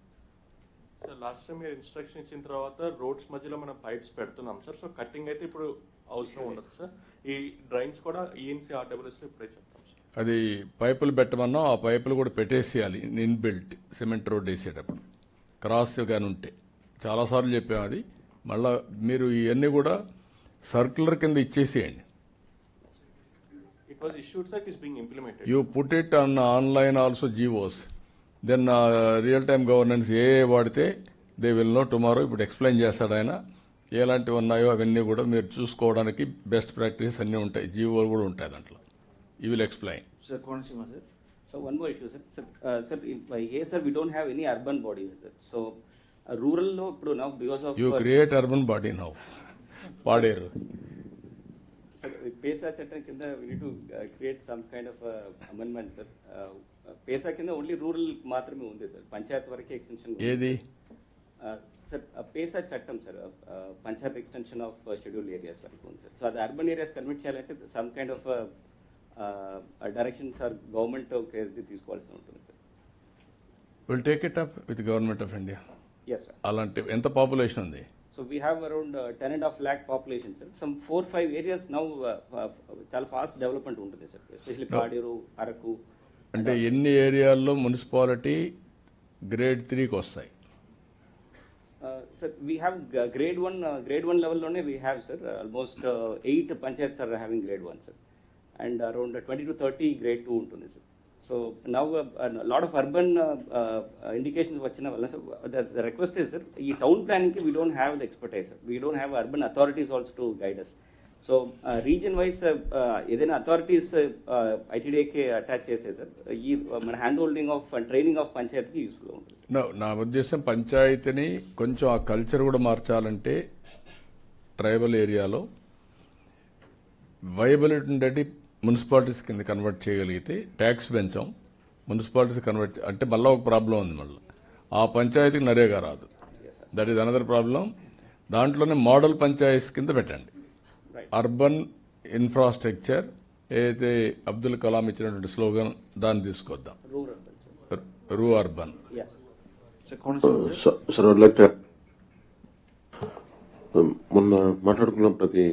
[SPEAKER 2] సార్ లాస్ట్ టైం మీరు ఇన్స్ట్రక్షన్ ఇచ్చిన తర్వాత రోడ్స్ మధ్యలో మనం పైప్స్ పెడుతున్నాం సార్. సో కటింగ్ అయితే ఇప్పుడు అవసరం ఉండదు సార్. ఈ డ్రైన్స్ కూడా ఈఎన్సీ ఆర్డబ్ల్యూఎస్లో ఇప్పుడే చెప్తాం సార్.
[SPEAKER 6] అది పైపులు పెట్టమన్నా ఆ పైపులు కూడా పెట్టేసేయాలి ఇన్బిల్ట్ సిమెంట్ రోడ్ వేసేటప్పుడు క్రాస్ కానీ ఉంటే. చాలాసార్లు చెప్పాము అది. మళ్ళా మీరు ఇవన్నీ కూడా సర్క్యులర్ కింద ఇచ్చేసేయండి.
[SPEAKER 2] It was issued, sir, it is being implemented.
[SPEAKER 6] You put it on online also GOs. Then real time governance ఏ వాడితే దే విల్ నో టుమారో. ఇప్పుడు ఎక్స్ప్లెయిన్ చేస్తాడు ఆయన ఎలాంటివి ఉన్నాయో అవన్నీ కూడా మీరు చూసుకోవడానికి బెస్ట్ ప్రాక్టీస్ అన్నీ ఉంటాయి. జీవోలు కూడా ఉంటాయి దాంట్లో. You will explain.
[SPEAKER 11] Sir, Konasima, sir. So one more issue, sir. Sir, here, sir, we don't have any urban bodies, sir. So rural lo now because of
[SPEAKER 6] you create urban body now. Paderu.
[SPEAKER 11] PESA చట్టం కింద we need to create some kind of amendment, sir. PESA కింద only rural మాత్రమే ఉంది, sir. Panchayat వరకే extension
[SPEAKER 6] ఏది
[SPEAKER 11] sir? PESA చట్టం, sir, panchayat extension of schedule areas వరకు ఉంది, సార్. సో అది అర్బన్ ఏరియాస్ కన్వర్ట్ చేయాలంటే some kind of directions or government తీసుకోవాల్సి ఉంటుంది, sir.
[SPEAKER 6] Will take it up with government of India.
[SPEAKER 15] Yes, sir.
[SPEAKER 6] అలాంటి ఎంత పాపులేషన్ ఉంది?
[SPEAKER 15] So we have around 10.5 lakh population, sir. Some 4-5 areas now చాలా fast development ఉంటుంది, sir. Especially Paderu, Araku.
[SPEAKER 6] అంటే ఎన్ని ఏరియాల్లో మున్సిపాలిటీ గ్రేడ్ 3కి వస్తాయి?
[SPEAKER 15] Sir, we have grade 1 level లోనే we have, sir. Almost 8 panchayats are having grade 1, sir. And around 20 to 30 grade 2 ఉంటుంది, sir. So now a lot of urban indications వచ్చిన వల్ల, sir, the request is, sir, ఈ town planning కి we don't have the expertise, sir. We don't have urban authorities also to guide us. So reason wise ఏదైనా authorities ఐటీడీకి attach చేస్తే, sir, ఈ మన hand holding of training of పంచాయతీకి యూస్ఫుల్గా ఉంటుంది.
[SPEAKER 6] నా ఉద్దేశం పంచాయతీని కొంచెం ఆ కల్చర్ కూడా మార్చాలంటే ట్రైబల్ ఏరియాలో వైబిలిటీ ఉండేది మున్సిపాలిటీస్ కింద కన్వర్ట్ చేయగలిగితే ట్యాక్స్ పెంచాం, మున్సిపాలిటీస్ కన్వర్ట్ అంటే మళ్ళీ ఒక ప్రాబ్లం ఉంది. మళ్ళీ ఆ పంచాయతీకి నరేగా రాదు. That is another problem. దాంట్లోనే మోడల్ పంచాయతీస్ కింద పెట్టండి. అర్బన్ ఇన్ఫ్రాస్ట్రక్చర్ ఏదైతే అబ్దుల్ కలాం ఇచ్చినటువంటి స్లోగన్ దాన్ని తీసుకొద్దాం, రూ అర్బన్.
[SPEAKER 13] మొన్న మాట్లాడుకున్న ప్రతి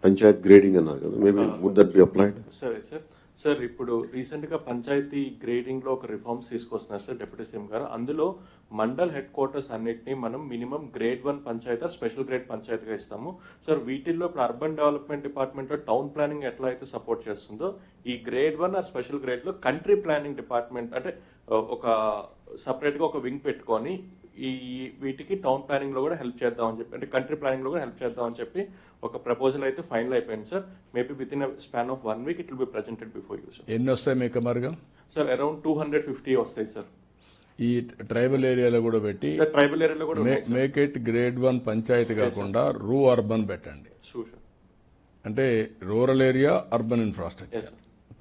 [SPEAKER 13] పంచాయత్ గ్రేడింగ్ అన్నారు కదా, maybe would that be applied?
[SPEAKER 2] సరే సార్. సార్, ఇప్పుడు రీసెంట్ గా పంచాయతీ గ్రేడింగ్ లో ఒక రిఫార్మ్స్ తీసుకొస్తున్నారు సార్ డిప్యూటీ సీఎం గారు. అందులో మండల్ హెడ్ క్వార్టర్స్ అన్నిటిని మనం minimum grade 1 panchayat, special grade పంచాయతీగా ఇస్తాము సార్. వీటిల్లో ఇప్పుడు అర్బన్ డెవలప్మెంట్ డిపార్ట్మెంట్ లో టౌన్ ప్లానింగ్ ఎట్లా అయితే సపోర్ట్ చేస్తుందో, ఈ గ్రేడ్ 1 ఆర్ స్పెషల్ గ్రేడ్ లో కంట్రీ ప్లానింగ్ డిపార్ట్మెంట్ అంటే ఒక సపరేట్ గా ఒక వింగ్ పెట్టుకొని ఈ వీటికి టౌన్ ప్లానింగ్ లో కూడా హెల్ప్ చేద్దామని చెప్పి, అంటే కంట్రీ ప్లానింగ్ లో కూడా హెల్ప్ చేద్దామని చెప్పి ఒక ప్రపోజల్ అయితే ఫైనల్ అయిపోయింది sir. Maybe with in span of 1 week it will B presented before you sir.
[SPEAKER 6] ఎన్ని వస్తాయి మీకు మరిగా?
[SPEAKER 2] సార్, అరౌండ్ 250 వస్తాయి సార్.
[SPEAKER 6] ఈ ట్రైబల్ ఏరియాలో కూడా పెట్టి
[SPEAKER 2] ట్రైబల్ ఏరియాలో కూడా
[SPEAKER 6] మేక్ ఇట్ గ్రేడ్ 1 పంచాయతీ కాకుండా రూ అర్బన్ పెట్టండి. అంటే rural area, urban infrastructure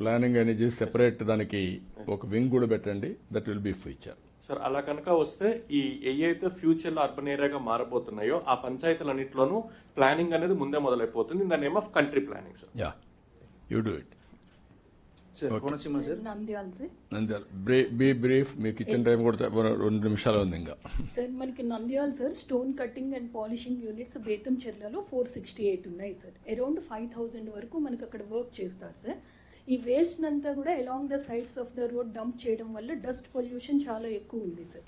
[SPEAKER 6] planning అనేది సెపరేట్ దానికి ఒక వింగ్ కూడా పెట్టండి. That will be future
[SPEAKER 2] sir. అలా కనుక వస్తే ఈ ఏవైతే ఫ్యూచర్ లో అర్బన్ ఏరియాగా మారబోతున్నాయో ఆ పంచాయతీలన్నింటిలోనూ ప్లానింగ్ అనేది ముందే మొదలైపోతుంది in the name of country planning sir.
[SPEAKER 6] Yeah, you do it. Nandyal be brief. మీకు ఇచ్చిన టైం కూడా 2 నిమిషాలు ఉంది ఇంకా.
[SPEAKER 16] సార్, మనకి Nandyal sir stone cutting and polishing units బేతంచెర్లలో 468 ఉన్నాయి సార్. అరౌండ్ 5,000 వరకు మనకి అక్కడ వర్క్ చేస్తారు సార్. ఈ వేస్ట్ అంతా కూడా along the sides of the road dump చేయడం వల్ల డస్ట్ పొల్యూషన్ చాలా ఎక్కువ ఉంది సార్.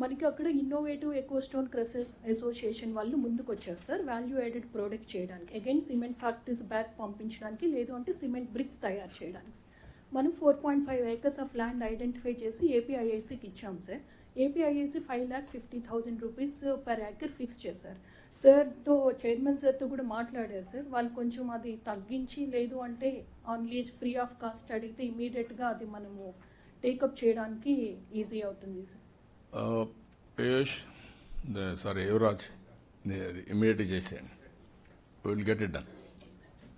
[SPEAKER 16] మనకి అక్కడ innovative eco stone crushers association వాళ్ళు ముందుకు వచ్చారు సార్ వాల్యూ యాడెడ్ ప్రోడక్ట్ చేయడానికి. అగైన్ సిమెంట్ ఫ్యాక్టరీస్ బ్యాక్ పంపించడానికి, లేదు అంటే సిమెంట్ బ్రిక్స్ తయారు చేయడానికి. మనం 4.5 acres ఆఫ్ ల్యాండ్ ఐడెంటిఫై చేసి ఏపీఐఐసికి ఇచ్చాం sir. APIIC 5,50,000 rupees per acre fix చేశారు. సార్తో, చైర్మన్ సార్తో కూడా మాట్లాడారు సార్. వాళ్ళు కొంచెం అది తగ్గించి, లేదు అంటే on lease free of cost అడిగితే ఇమీడియట్గా అది మనము టేకప్ చేయడానికి ఈజీ అవుతుంది సార్.
[SPEAKER 6] పీయూష్, సారీ యువరాజ్, ఇమీడియట్గా చేసేయండి. Will get it done.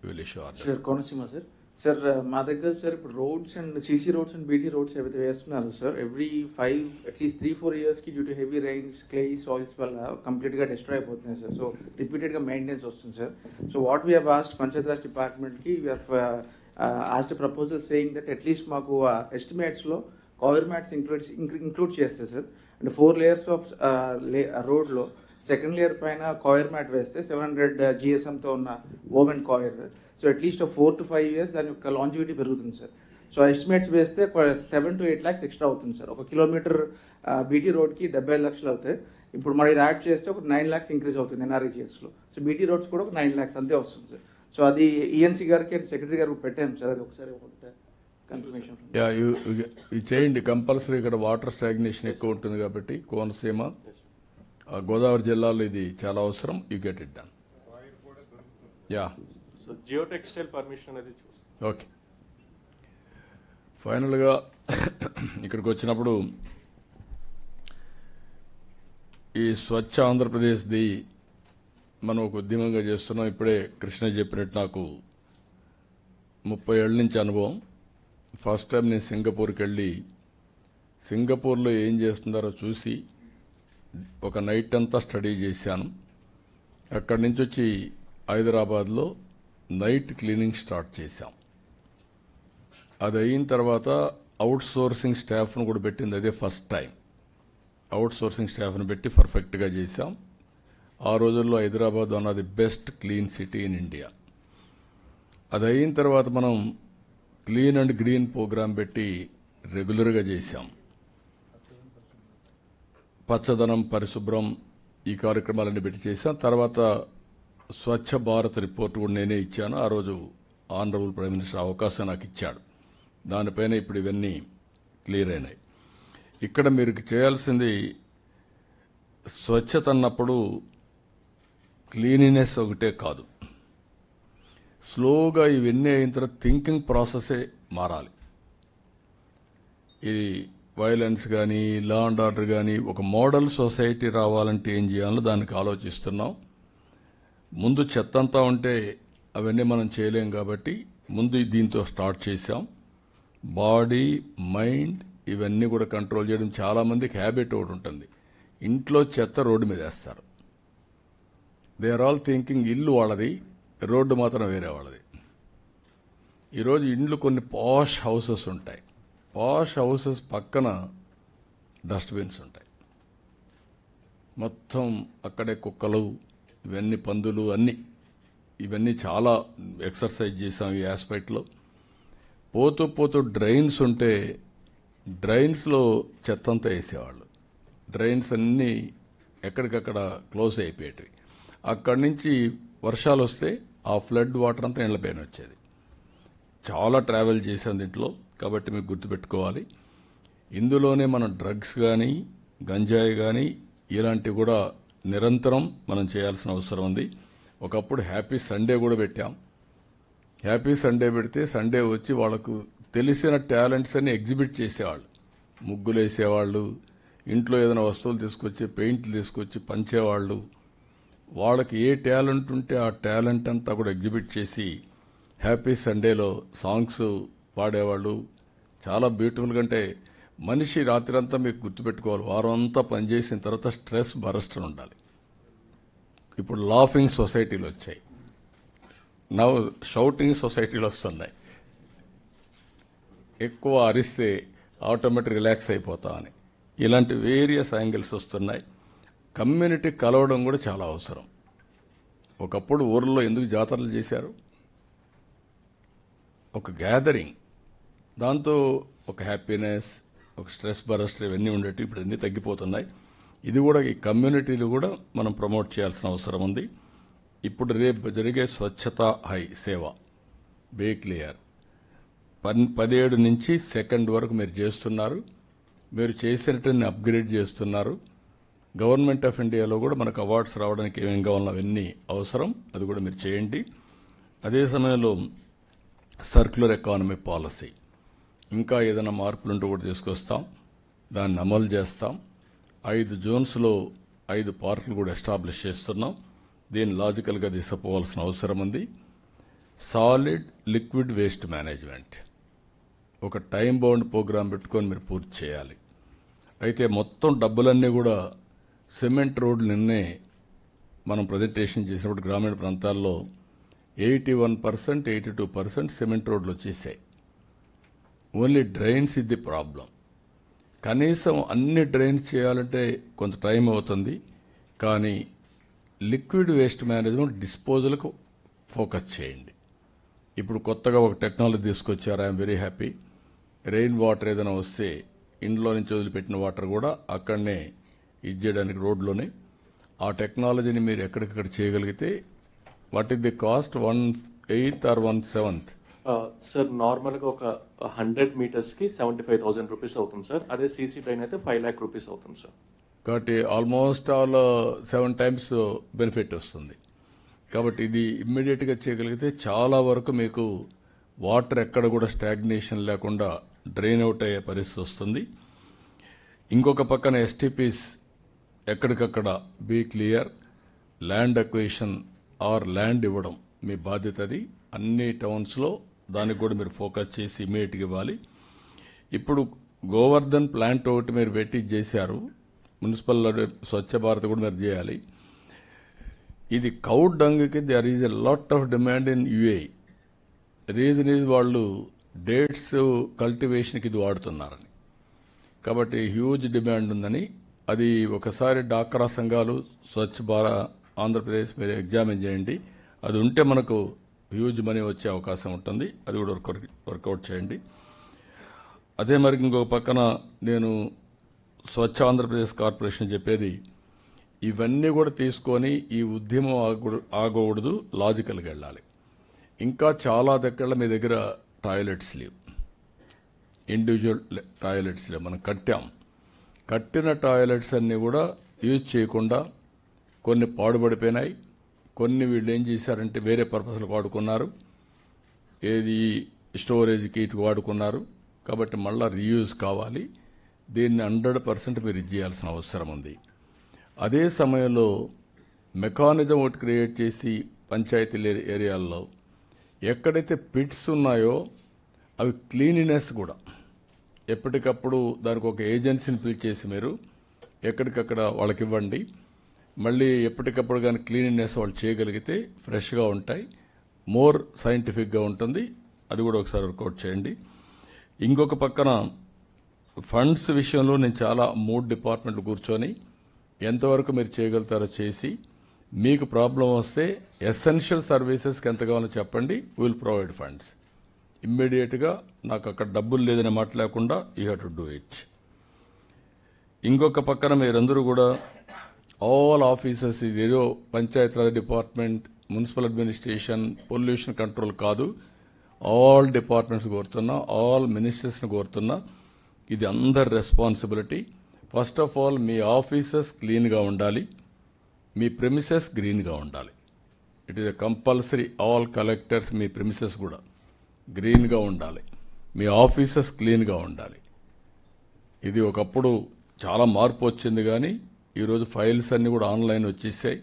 [SPEAKER 6] Will issue order.
[SPEAKER 17] Sir, Konaseema sir. Sir, మా దగ్గర సార్ ఇప్పుడు roads and CC roads and BT roads ఏవైతే వేస్తున్నారు సార్, ఎవ్రీ 5 అట్లీస్ట్ 3-4 yearsకి due to heavy rains, clay soils వల్ల కంప్లీట్గా డిస్ట్రాయ్ అయిపోతున్నాయి సార్. సో రిపీటెడ్గా మెయింటెనెన్స్ వస్తుంది sir. So what we have asked Panchayati Raj డిపార్ట్మెంట్కి, we have asked proposal saying that at least మాకు ఎస్టిమేట్స్లో కవర్ మ్యాట్స్ ఇంక్లూడ్ చేస్తే సార్. అంటే 4 layers ఆఫ్ రోడ్లో సెకండ్ లేయర్ పైన కాయిర్ మ్యాట్ వేస్తే 700 GSMతో ఉన్న woven coir. So at least 4 to 5 years దాని యొక్క లాంజివిటీ పెరుగుతుంది సార్. సో ఎస్టిమేట్స్ వేస్తే 7 to 8 lakhs ఎక్స్ట్రా అవుతుంది సార్. 1 kilometer బీటీ రోడ్కి 75 లక్షలు అవుతాయి. ఇప్పుడు మరి యాడ్ చేస్తే ఒక 9 lakhs ఇంక్రీజ్ అవుతుంది ఎన్ఆర్ఈజిఎస్లో. సో బీటీ రోడ్స్ కూడా ఒక 9 lakhs అంతే వస్తుంది సార్. సో అది ఈఎన్సీ గారికి అండ్ సెక్రటరీ గారికి పెట్టాము సార్. అది ఒకసారి కన్ఫర్మేషన్.
[SPEAKER 6] చేయండి కంపల్సరీ. ఇక్కడ వాటర్ స్టాగ్నేషన్ ఎక్కువ ఉంటుంది కాబట్టి కోనసీమ, గోదావరి జిల్లాలో ఇది చాలా అవసరం. You get it done. Yeah,
[SPEAKER 2] so Jio textile permission అనేది
[SPEAKER 6] ఓకే. ఫైనల్గా ఇక్కడికి వచ్చినప్పుడు ఈ స్వచ్ఛ ఆంధ్రప్రదేశ్ది మనం ఒక ఉద్యమంగా చేస్తున్నాం. ఇప్పుడే కృష్ణ చెప్పినట్టు నాకు 30 ఏళ్ళ నుంచి అనుభవం. ఫస్ట్ టైం నేను సింగపూర్కి వెళ్ళి సింగపూర్లో ఏం చేస్తున్నారో చూసి ఒక నైట్ అంతా స్టడీ చేశాను. అక్కడి నుంచి వచ్చి హైదరాబాద్లో నైట్ క్లీనింగ్ స్టార్ట్ చేశాం. అది అయిన తర్వాత అవుట్ సోర్సింగ్ స్టాఫ్ను కూడా పెట్టింది అదే ఫస్ట్ టైం. అవుట్ సోర్సింగ్ స్టాఫ్ను పెట్టి పర్ఫెక్ట్గా చేశాం. ఆ రోజుల్లో Hyderabad one of the best clean city in India. అది అయిన తర్వాత మనం క్లీన్ అండ్ గ్రీన్ ప్రోగ్రాం పెట్టి రెగ్యులర్గా చేశాం. పచ్చదనం, పరిశుభ్రం ఈ కార్యక్రమాలన్నీ పెట్టి చేశాం. తర్వాత స్వచ్ఛ భారత్ రిపోర్ట్ కూడా నేనే ఇచ్చాను. ఆ రోజు ఆనరబుల్ ప్రైమ్ మినిస్టర్ అవకాశం నాకు ఇచ్చాడు. దానిపైన ఇప్పుడు ఇవన్నీ క్లియర్ అయినాయి. ఇక్కడ మీరు చేయాల్సింది స్వచ్ఛత అన్నప్పుడు క్లీనినెస్ ఒకటే కాదు, స్లోగా ఇవన్నీ అయిన తర్వాత థింకింగ్ ప్రాసెసే మారాలి. ఈ వైలెన్స్ కానీ, లా అండ్ ఆర్డర్ కానీ ఒక మోడల్ సొసైటీ రావాలంటే ఏం చేయాలో దానికి ఆలోచిస్తున్నాం. ముందు చెత్త అంతా ఉంటే అవన్నీ మనం చేయలేం కాబట్టి ముందు దీంతో స్టార్ట్ చేశాం. బాడీ, మైండ్ ఇవన్నీ కూడా కంట్రోల్ చేయడం. చాలామందికి హ్యాబిట్ ఒకటి ఉంటుంది, ఇంట్లో చెత్త రోడ్డు మీద వేస్తారు. దే ఆర్ ఆల్ థింకింగ్ ఇల్లు వాళ్ళది, రోడ్డు మాత్రం వేరే వాళ్ళది. ఈరోజు ఇండ్లు కొన్ని పాష్ హౌసెస్ ఉంటాయి. పాష్ హౌసెస్ పక్కన డస్ట్బిన్స్ ఉంటాయి. మొత్తం అక్కడే కుక్కలు, ఇవన్నీ పందులు, అన్నీ ఇవన్నీ చాలా ఎక్సర్సైజ్ చేసాం ఈ ఆస్పెక్ట్లో. పోతూ పోతూ డ్రైన్స్ ఉంటే డ్రైన్స్లో చెత్త అంతా వేసేవాళ్ళు. డ్రైన్స్ అన్నీ ఎక్కడికక్కడ క్లోజ్ అయిపోయేటివి. అక్కడి నుంచి వర్షాలు వస్తే ఆ ఫ్లడ్ వాటర్ అంతా ఇళ్ల పైన వచ్చేది. చాలా ట్రావెల్ చేశాను దీంట్లో, కాబట్టి మీకు గుర్తుపెట్టుకోవాలి. ఇందులోనే మనం డ్రగ్స్ కానీ, గంజాయి కానీ ఇలాంటివి కూడా నిరంతరం మనం చేయాల్సిన అవసరం ఉంది. ఒకప్పుడు హ్యాపీ సండే కూడా పెట్టాం. హ్యాపీ సండే పెడితే సండే వచ్చి వాళ్ళకు తెలిసిన టాలెంట్స్ అన్ని ఎగ్జిబిట్ చేసేవాళ్ళు. ముగ్గులు వేసేవాళ్ళు, ఇంట్లో ఏదైనా వస్తువులు తీసుకొచ్చి, పెయింట్లు తీసుకొచ్చి పంచేవాళ్ళు. వాళ్ళకి ఏ టాలెంట్ ఉంటే ఆ టాలెంట్ అంతా కూడా ఎగ్జిబిట్ చేసి హ్యాపీ సండేలో సాంగ్స్ పాడేవాళ్ళు. చాలా బ్యూటిఫుల్గా. అంటే మనిషి రాత్రి అంతా మీకు గుర్తుపెట్టుకోవాలి, వారం అంతా పనిచేసిన తర్వాత స్ట్రెస్ బరస్ట్ ఉండాలి. ఇప్పుడు లాఫింగ్ సొసైటీలు వచ్చాయి, నవ్ షౌటింగ్ సొసైటీలు వస్తున్నాయి. ఎక్కువ అరిస్తే ఆటోమేటిక్ రిలాక్స్ అయిపోతామని ఇలాంటి వేరియస్ యాంగిల్స్ వస్తున్నాయి. కమ్యూనిటీ కలవడం కూడా చాలా అవసరం. ఒకప్పుడు ఊర్లో ఎందుకు జాతరలు చేశారు? ఒక గ్యాదరింగ్, దాంతో ఒక హ్యాపీనెస్, ఒక స్ట్రెస్ బరస్ట్ ఇవన్నీ ఉండేవి. ఇప్పుడు అన్నీ తగ్గిపోతున్నాయి. ఇది కూడా ఈ కమ్యూనిటీలు కూడా మనం ప్రమోట్ చేయాల్సిన అవసరం ఉంది. ఇప్పుడు రేపు జరిగే స్వచ్ఛత హై సేవ బీ క్లియర్ 17 నుంచి 2 వరకు మీరు చేస్తున్నారు. మీరు చేసినట్టుని అప్గ్రేడ్ చేస్తున్నారు. గవర్నమెంట్ ఆఫ్ ఇండియాలో కూడా మనకు అవార్డ్స్ రావడానికి ఏమేం కావాలో అవన్నీ అవసరం, అది కూడా మీరు చేయండి. అదే సమయంలో సర్క్యులర్ ఎకానమీ పాలసీ ఇంకా ఏదైనా మార్పులుంటూ కూడా తీసుకొస్తాం, దాన్ని అమలు చేస్తాం. 5 జోన్స్లో 5 పార్కులు కూడా ఎస్టాబ్లిష్ చేస్తున్నాం. దీన్ని లాజికల్గా తీసుకుపోవాల్సిన అవసరం ఉంది. సాలిడ్ లిక్విడ్ వేస్ట్ మేనేజ్మెంట్ ఒక టైం బౌండ్ ప్రోగ్రాం పెట్టుకొని మీరు పూర్తి చేయాలి. అయితే మొత్తం డబ్బులన్నీ కూడా సిమెంట్ రోడ్లు నిన్నే మనం ప్రజెంటేషన్ చేసినప్పుడు గ్రామీణ ప్రాంతాల్లో 81%, 82% సిమెంట్ రోడ్లు వచ్చేసాయి. ఓన్లీ డ్రైన్స్ ఇది ప్రాబ్లం. కనీసం అన్ని డ్రైన్స్ చేయాలంటే కొంత టైం అవుతుంది. కానీ లిక్విడ్ వేస్ట్ మేనేజ్మెంట్ డిస్పోజల్కు ఫోకస్ చేయండి. ఇప్పుడు కొత్తగా ఒక టెక్నాలజీ తీసుకొచ్చారు. I'm very happy. Rain water ఏదైనా వస్తే ఇంట్లో నుంచి వదిలిపెట్టిన వాటర్ కూడా అక్కడనే ఇది చేయడానికి రోడ్లోనే. ఆ టెక్నాలజీని మీరు ఎక్కడికక్కడ చేయగలిగితే what is the cost? 1/8 or 1/7?
[SPEAKER 2] Sir నార్మల్గా ఒక 100 మీటర్స్కి 75,000 రూపీస్ అవుతుంది సార్. అదే సీసీ డ్రైన్ అయితే 5 lakh రూపీస్ అవుతుంది సార్.
[SPEAKER 6] కాబట్టి ఆల్మోస్ట్ ఆల్ 7 times బెనిఫిట్ వస్తుంది. కాబట్టి ఇది ఇమ్మీడియట్గా చేయగలిగితే చాలా వరకు మీకు వాటర్ ఎక్కడ కూడా స్టాగ్నేషన్ లేకుండా డ్రైన్ అవుట్ అయ్యే పరిస్థితి వస్తుంది. ఇంకొక పక్కన ఎస్టీపీస్ ఎక్కడికక్కడ be clear. Land acquisition or land ఇవ్వడం మీ బాధ్యత. అది అన్ని టౌన్స్లో దానికి కూడా మీరు ఫోకస్ చేసి ఇమీడియట్గా ఇవ్వాలి. ఇప్పుడు గోవర్ధన్ ప్లాంట్ ఒకటి మీరు పెట్టి చేశారు. మున్సిపల్ స్వచ్ఛ భారత్ కూడా మీరు చేయాలి. ఇది కౌ డంగ్కి there is a lot of demand in UAE. Reason is వాళ్ళు డేట్స్ కల్టివేషన్కి ఇది వాడుతున్నారని. కాబట్టి హ్యూజ్ డిమాండ్ ఉందని, అది ఒకసారి డాక్రా సంఘాలు స్వచ్ఛ భారత్ ఆంధ్రప్రదేశ్ మీరు ఎగ్జామిన్ చేయండి. అది ఉంటే మనకు హ్యూజ్ మనీ వచ్చే అవకాశం ఉంటుంది. అది కూడా వర్కౌట్ చేయండి. అదే మరి ఇంకొక పక్కన నేను స్వచ్ఛ ఆంధ్రప్రదేశ్ కార్పొరేషన్ చెప్పేది, ఇవన్నీ కూడా తీసుకొని ఈ ఉద్యమం ఆగకూడదు, లాజికల్గా వెళ్ళాలి. ఇంకా చాలా దగ్గర మీ దగ్గర టాయిలెట్స్ లేవు, ఇండివిజువల్ టాయిలెట్స్ లేవు. మనం కట్టిన టాయిలెట్స్ అన్నీ కూడా యూజ్ చేయకుండా కొన్ని పాడుపడిపోయినాయి, కొన్ని వీళ్ళు ఏం చేశారంటే వేరే పర్పస్లకు వాడుకున్నారు, ఏది స్టోరేజ్కి ఇటు వాడుకున్నారు. కాబట్టి మళ్ళీ రీయూజ్ కావాలి. దీన్ని 100% మీరు చేయాల్సిన అవసరం ఉంది. అదే సమయంలో మెకానిజం ఒకటి క్రియేట్ చేసి పంచాయతీ ఏరియాల్లో ఎక్కడైతే పిట్స్ ఉన్నాయో అవి క్లీనినెస్ కూడా ఎప్పటికప్పుడు దానికి ఒక ఏజెన్సీని పిలిచేసి మీరు ఎక్కడికక్కడ వాళ్ళకి ఇవ్వండి. మళ్ళీ ఎప్పటికప్పుడు కానీ క్లీనినెస్ వాళ్ళు చేయగలిగితే ఫ్రెష్గా ఉంటాయి, మోర్ సైంటిఫిక్గా ఉంటుంది. అది కూడా ఒకసారి వర్కౌట్ చేయండి. ఇంకొక పక్కన ఫండ్స్ విషయంలో నేను చాలా 3 డిపార్ట్మెంట్లు కూర్చొని ఎంతవరకు మీరు చేయగలుగుతారో చేసి, మీకు ప్రాబ్లం వస్తే ఎసెన్షియల్ సర్వీసెస్కి ఎంత కావాలో చెప్పండి, విల్ ప్రొవైడ్ ఫండ్స్. ఇమ్మీడియట్గా నాకు అక్కడ డబ్బులు లేదని మాట్లాడకుండా you have to do it. ఇంకొక పక్కన మీరందరూ కూడా ఆల్ ఆఫీసర్స్, ఇదేదో Panchayati Raj department, municipal administration, pollution control కాదు, ఆల్ డిపార్ట్మెంట్స్ కోరుతున్నా, ఆల్ మినిస్టర్స్ని కోరుతున్నా, ఇది అందరి responsibility. First of all me offices క్లీన్గా ఉండాలి, మీ ప్రెమిసెస్ గ్రీన్గా ఉండాలి. It is a compulsory, all collectors me premises కూడా గ్రీన్గా ఉండాలి, మీ ఆఫీసెస్ క్లీన్గా ఉండాలి. ఇది ఒకప్పుడు చాలా మార్పు వచ్చింది, కానీ ఈరోజు ఫైల్స్ అన్నీ కూడా ఆన్లైన్ వచ్చేసాయి.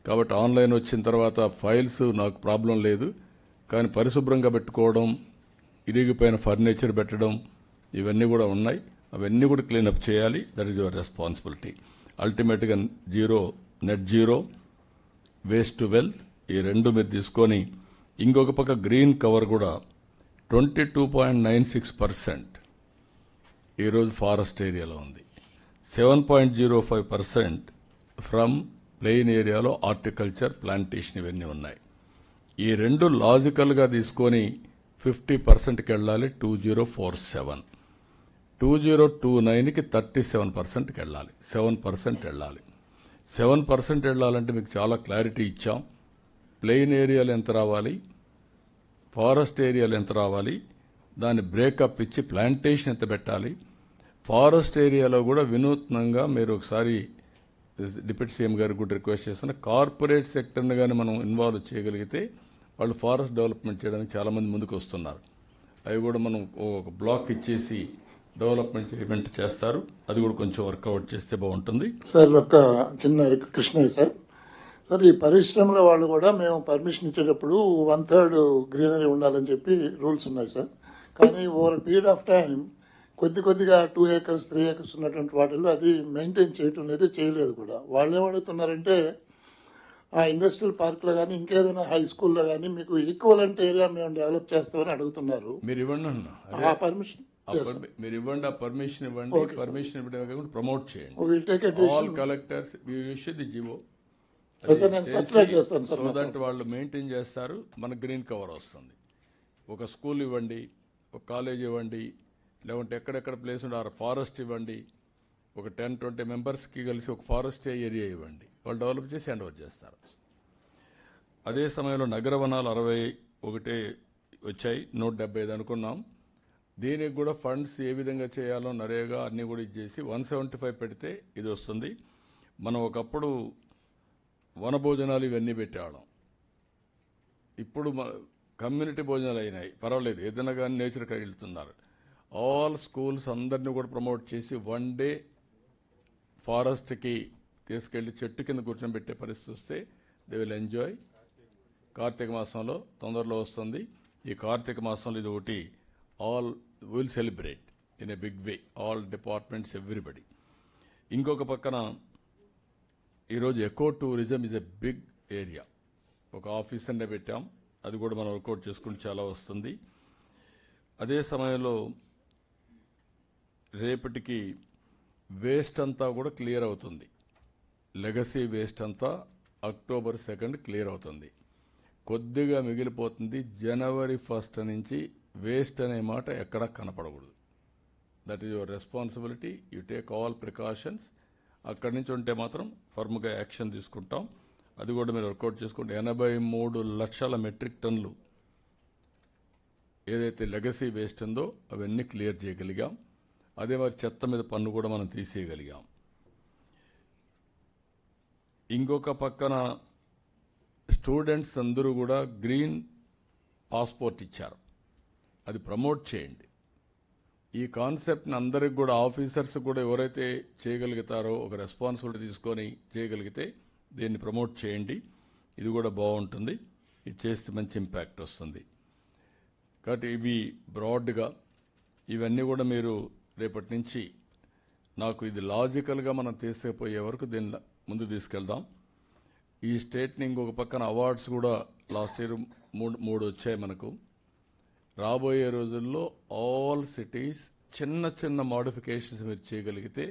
[SPEAKER 6] కాబట్టి ఆన్లైన్ వచ్చిన తర్వాత ఫైల్స్ నాకు ప్రాబ్లం లేదు, కానీ పరిశుభ్రంగా పెట్టుకోవడం, ఇరిగిపోయిన ఫర్నిచర్ పెట్టడం, ఇవన్నీ కూడా ఉన్నాయి. అవన్నీ కూడా క్లీనప్ చేయాలి. That is your responsibility. అల్టిమేట్గా net zero, waste to wealth, ఈ రెండు మీరు తీసుకొని, ఇంకొక పక్క గ్రీన్ కవర్ కూడా 22.96% ఈరోజు ఫారెస్ట్ ఏరియాలో ఉంది. 7.05% ఫ్రమ్ ప్లెయిన్ ఏరియాలో హార్టికల్చర్, ప్లాంటేషన్ ఇవన్నీ ఉన్నాయి. ఈ రెండు లాజికల్గా తీసుకొని 50%కి వెళ్ళాలి. 2047, 2029కి 37%కి వెళ్ళాలి. 7% వెళ్ళాలి. 7% వెళ్ళాలంటే మీకు చాలా క్లారిటీ ఇచ్చాం. ప్లెయిన్ ఏరియాలు ఎంత రావాలి, ఫారెస్ట్ ఏరియాలు ఎంత రావాలి, దాన్ని బ్రేకప్ ఇచ్చి ప్లాంటేషన్ ఎంత పెట్టాలి. ఫారెస్ట్ ఏరియాలో కూడా వినూత్నంగా మీరు ఒకసారి డిప్యూటీ సీఎం గారికి కూడా రిక్వెస్ట్ చేస్తున్న, కార్పొరేట్ సెక్టర్ని కానీ మనం ఇన్వాల్వ్ చేయగలిగితే వాళ్ళు ఫారెస్ట్ డెవలప్మెంట్ చేయడానికి చాలామంది ముందుకు వస్తున్నారు. అవి కూడా మనం ఒక బ్లాక్ ఇచ్చేసి డెవలప్మెంట్ చేయమెంట్ చేస్తారు. అది కూడా కొంచెం వర్కౌట్ చేస్తే బాగుంటుంది.
[SPEAKER 4] సార్ ఒక చిన్న కృష్ణయ్య సార్ ఈ పరిశ్రమల వాళ్ళు కూడా మేము పర్మిషన్ ఇచ్చేటప్పుడు 1/3 గ్రీనరీ ఉండాలని చెప్పి రూల్స్ ఉన్నాయి సార్. కానీ ఓవర్ పీరియడ్ ఆఫ్ టైం కొద్దిగా 2 acres 3 acres ఉన్నటువంటి వాటిల్లో అది మెయింటైన్ చేయటం లేదు, చేయలేదు కూడా. వాళ్ళు ఏమడుగుతున్నారంటే ఆ ఇండస్ట్రియల్ పార్క్లో కానీ ఇంకేదైనా హై స్కూల్లో కానీ మీకు ఈక్వలెంట్ ఏరియా మేము డెవలప్ చేస్తామని అడుగుతున్నారు.
[SPEAKER 6] మీరు ఇవ్వండి అన్న,
[SPEAKER 4] ఆ పర్మిషన్
[SPEAKER 6] మీరు ఇవ్వండి, ఆ పర్మిషన్ ఇవ్వండి. పర్మిషన్ ఇవ్వడం కాకుండా ప్రమోట్ చేయండి. All collectors the GO so that వాళ్ళు మెయింటైన్ చేస్తారు. మన గ్రీన్ కవర్ వస్తుంది. ఒక స్కూల్ ఇవ్వండి, ఒక కాలేజ్ ఇవ్వండి, లేకుంటే ఎక్కడెక్కడ ప్లేస్ ఉంటే ఆ ఫారెస్ట్ ఇవ్వండి. ఒక 10-20 మెంబర్స్కి కలిసి ఒక ఫారెస్ట్ ఏరియా ఇవ్వండి, వాళ్ళు డెవలప్ చేసి హ్యాండ్ ఓవర్ చేస్తారు. అదే సమయంలో నగర వనాలు 61 వచ్చాయి, 175 అనుకున్నాం. దీనికి కూడా ఫండ్స్ ఏ విధంగా చేయాలో నరేగా అన్నీ కూడా ఇచ్చేసి 175 పెడితే ఇది వస్తుంది. మనం ఒకప్పుడు వన భోజనాలు ఇవన్నీ పెట్టేవాళ్ళం, ఇప్పుడు కమ్యూనిటీ భోజనాలు అయినాయి, పర్వాలేదు, ఏదైనా కానీ నేచర్కి వెళ్తున్నారు. ఆల్ స్కూల్స్ అందరినీ కూడా ప్రమోట్ చేసి 1 day ఫారెస్ట్కి తీసుకెళ్లి చెట్టు కింద కూర్చొని పెట్టే పరిస్థితి వస్తే దే విల్ ఎంజాయ్. కార్తీక మాసంలో తొందరలో వస్తుంది. ఈ కార్తీక మాసంలో ఇది ఒకటి all will celebrate in a big way, all departments, everybody. ఇంకొక పక్కన ఈరోజు eco tourism is a big area. ఒక ఆఫీసర్నే పెట్టాం, అది కూడా మనం వర్కౌట్ చేసుకుంటే చాలా వస్తుంది. అదే సమయంలో రేపటికి వేస్ట్ అంతా కూడా క్లియర్ అవుతుంది. లెగసీ వేస్ట్ అంతా అక్టోబర్ 2 క్లియర్ అవుతుంది. కొద్దిగా మిగిలిపోతుంది. జనవరి 1 నుంచి వేస్ట్ అనే మాట ఎక్కడా కనపడకూడదు. That is your responsibility. You take all precautions. అక్కడి నుంచి ఉంటే మాత్రం ఫర్మ్గా యాక్షన్ తీసుకుంటాం. అది కూడా మీరు వర్కౌట్ చేసుకుంటే 83 లక్షల మెట్రిక్ టన్నులు ఏదైతే లెగసీ వేస్ట్ ఉందో అవన్నీ క్లియర్ చేయగలిగాం. అదే మరి చెత్త మీద పన్ను కూడా మనం తీసేయగలిగాం. ఇంకొక పక్కన స్టూడెంట్స్ అందరూ కూడా గ్రీన్ పాస్పోర్ట్ ఇచ్చారు. అది ప్రమోట్ చేయండి. ఈ కాన్సెప్ట్ని అందరికి కూడా ఆఫీసర్స్ కూడా ఎవరైతే చేయగలుగుతారో ఒక రెస్పాన్సిబిలిటీ తీసుకొని చేయగలిగితే దీన్ని ప్రమోట్ చేయండి. ఇది కూడా బాగుంటుంది. ఇది చేస్తే మంచి ఇంపాక్ట్ వస్తుంది. కాబట్టి ఇవి బ్రాడ్గా ఇవన్నీ కూడా మీరు రేపటి నుంచి నాకు ఇది లాజికల్గా మనం తీసుకుపోయే వరకు దీన్ని ముందు తీసుకెళ్దాం. ఈ స్టేట్ని ఇంకొక పక్కన అవార్డ్స్ కూడా లాస్ట్ ఇయర్ మూడు వచ్చాయి మనకు. రాబోయే రోజుల్లో ఆల్ సిటీస్ చిన్న చిన్న మోడిఫికేషన్స్ మీరు చేయగలిగితే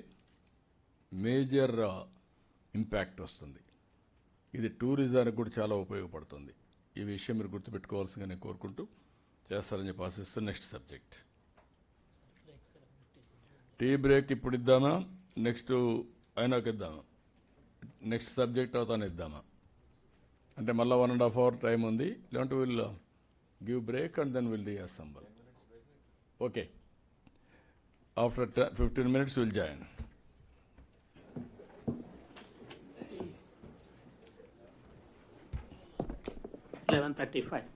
[SPEAKER 6] మేజర్ ఇంపాక్ట్ వస్తుంది. ఇది టూరిజానికి కూడా చాలా ఉపయోగపడుతుంది. ఈ విషయం మీరు గుర్తుపెట్టుకోవాల్సిందిగా నేను కోరుకుంటూ చేస్తారని చెప్పి ఆశిస్తూ నెక్స్ట్ సబ్జెక్ట్ టీ బ్రేక్ ఇప్పుడు ఇద్దామా, నెక్స్ట్ అయినాక ఇద్దామా, నెక్స్ట్ సబ్జెక్ట్ అవుతాను ఇద్దామా? అంటే మళ్ళీ 1.5 hour టైం ఉంది. లేదంటే will give break and then will reassemble. Okay, after 15 minutes will join.
[SPEAKER 18] 11:35.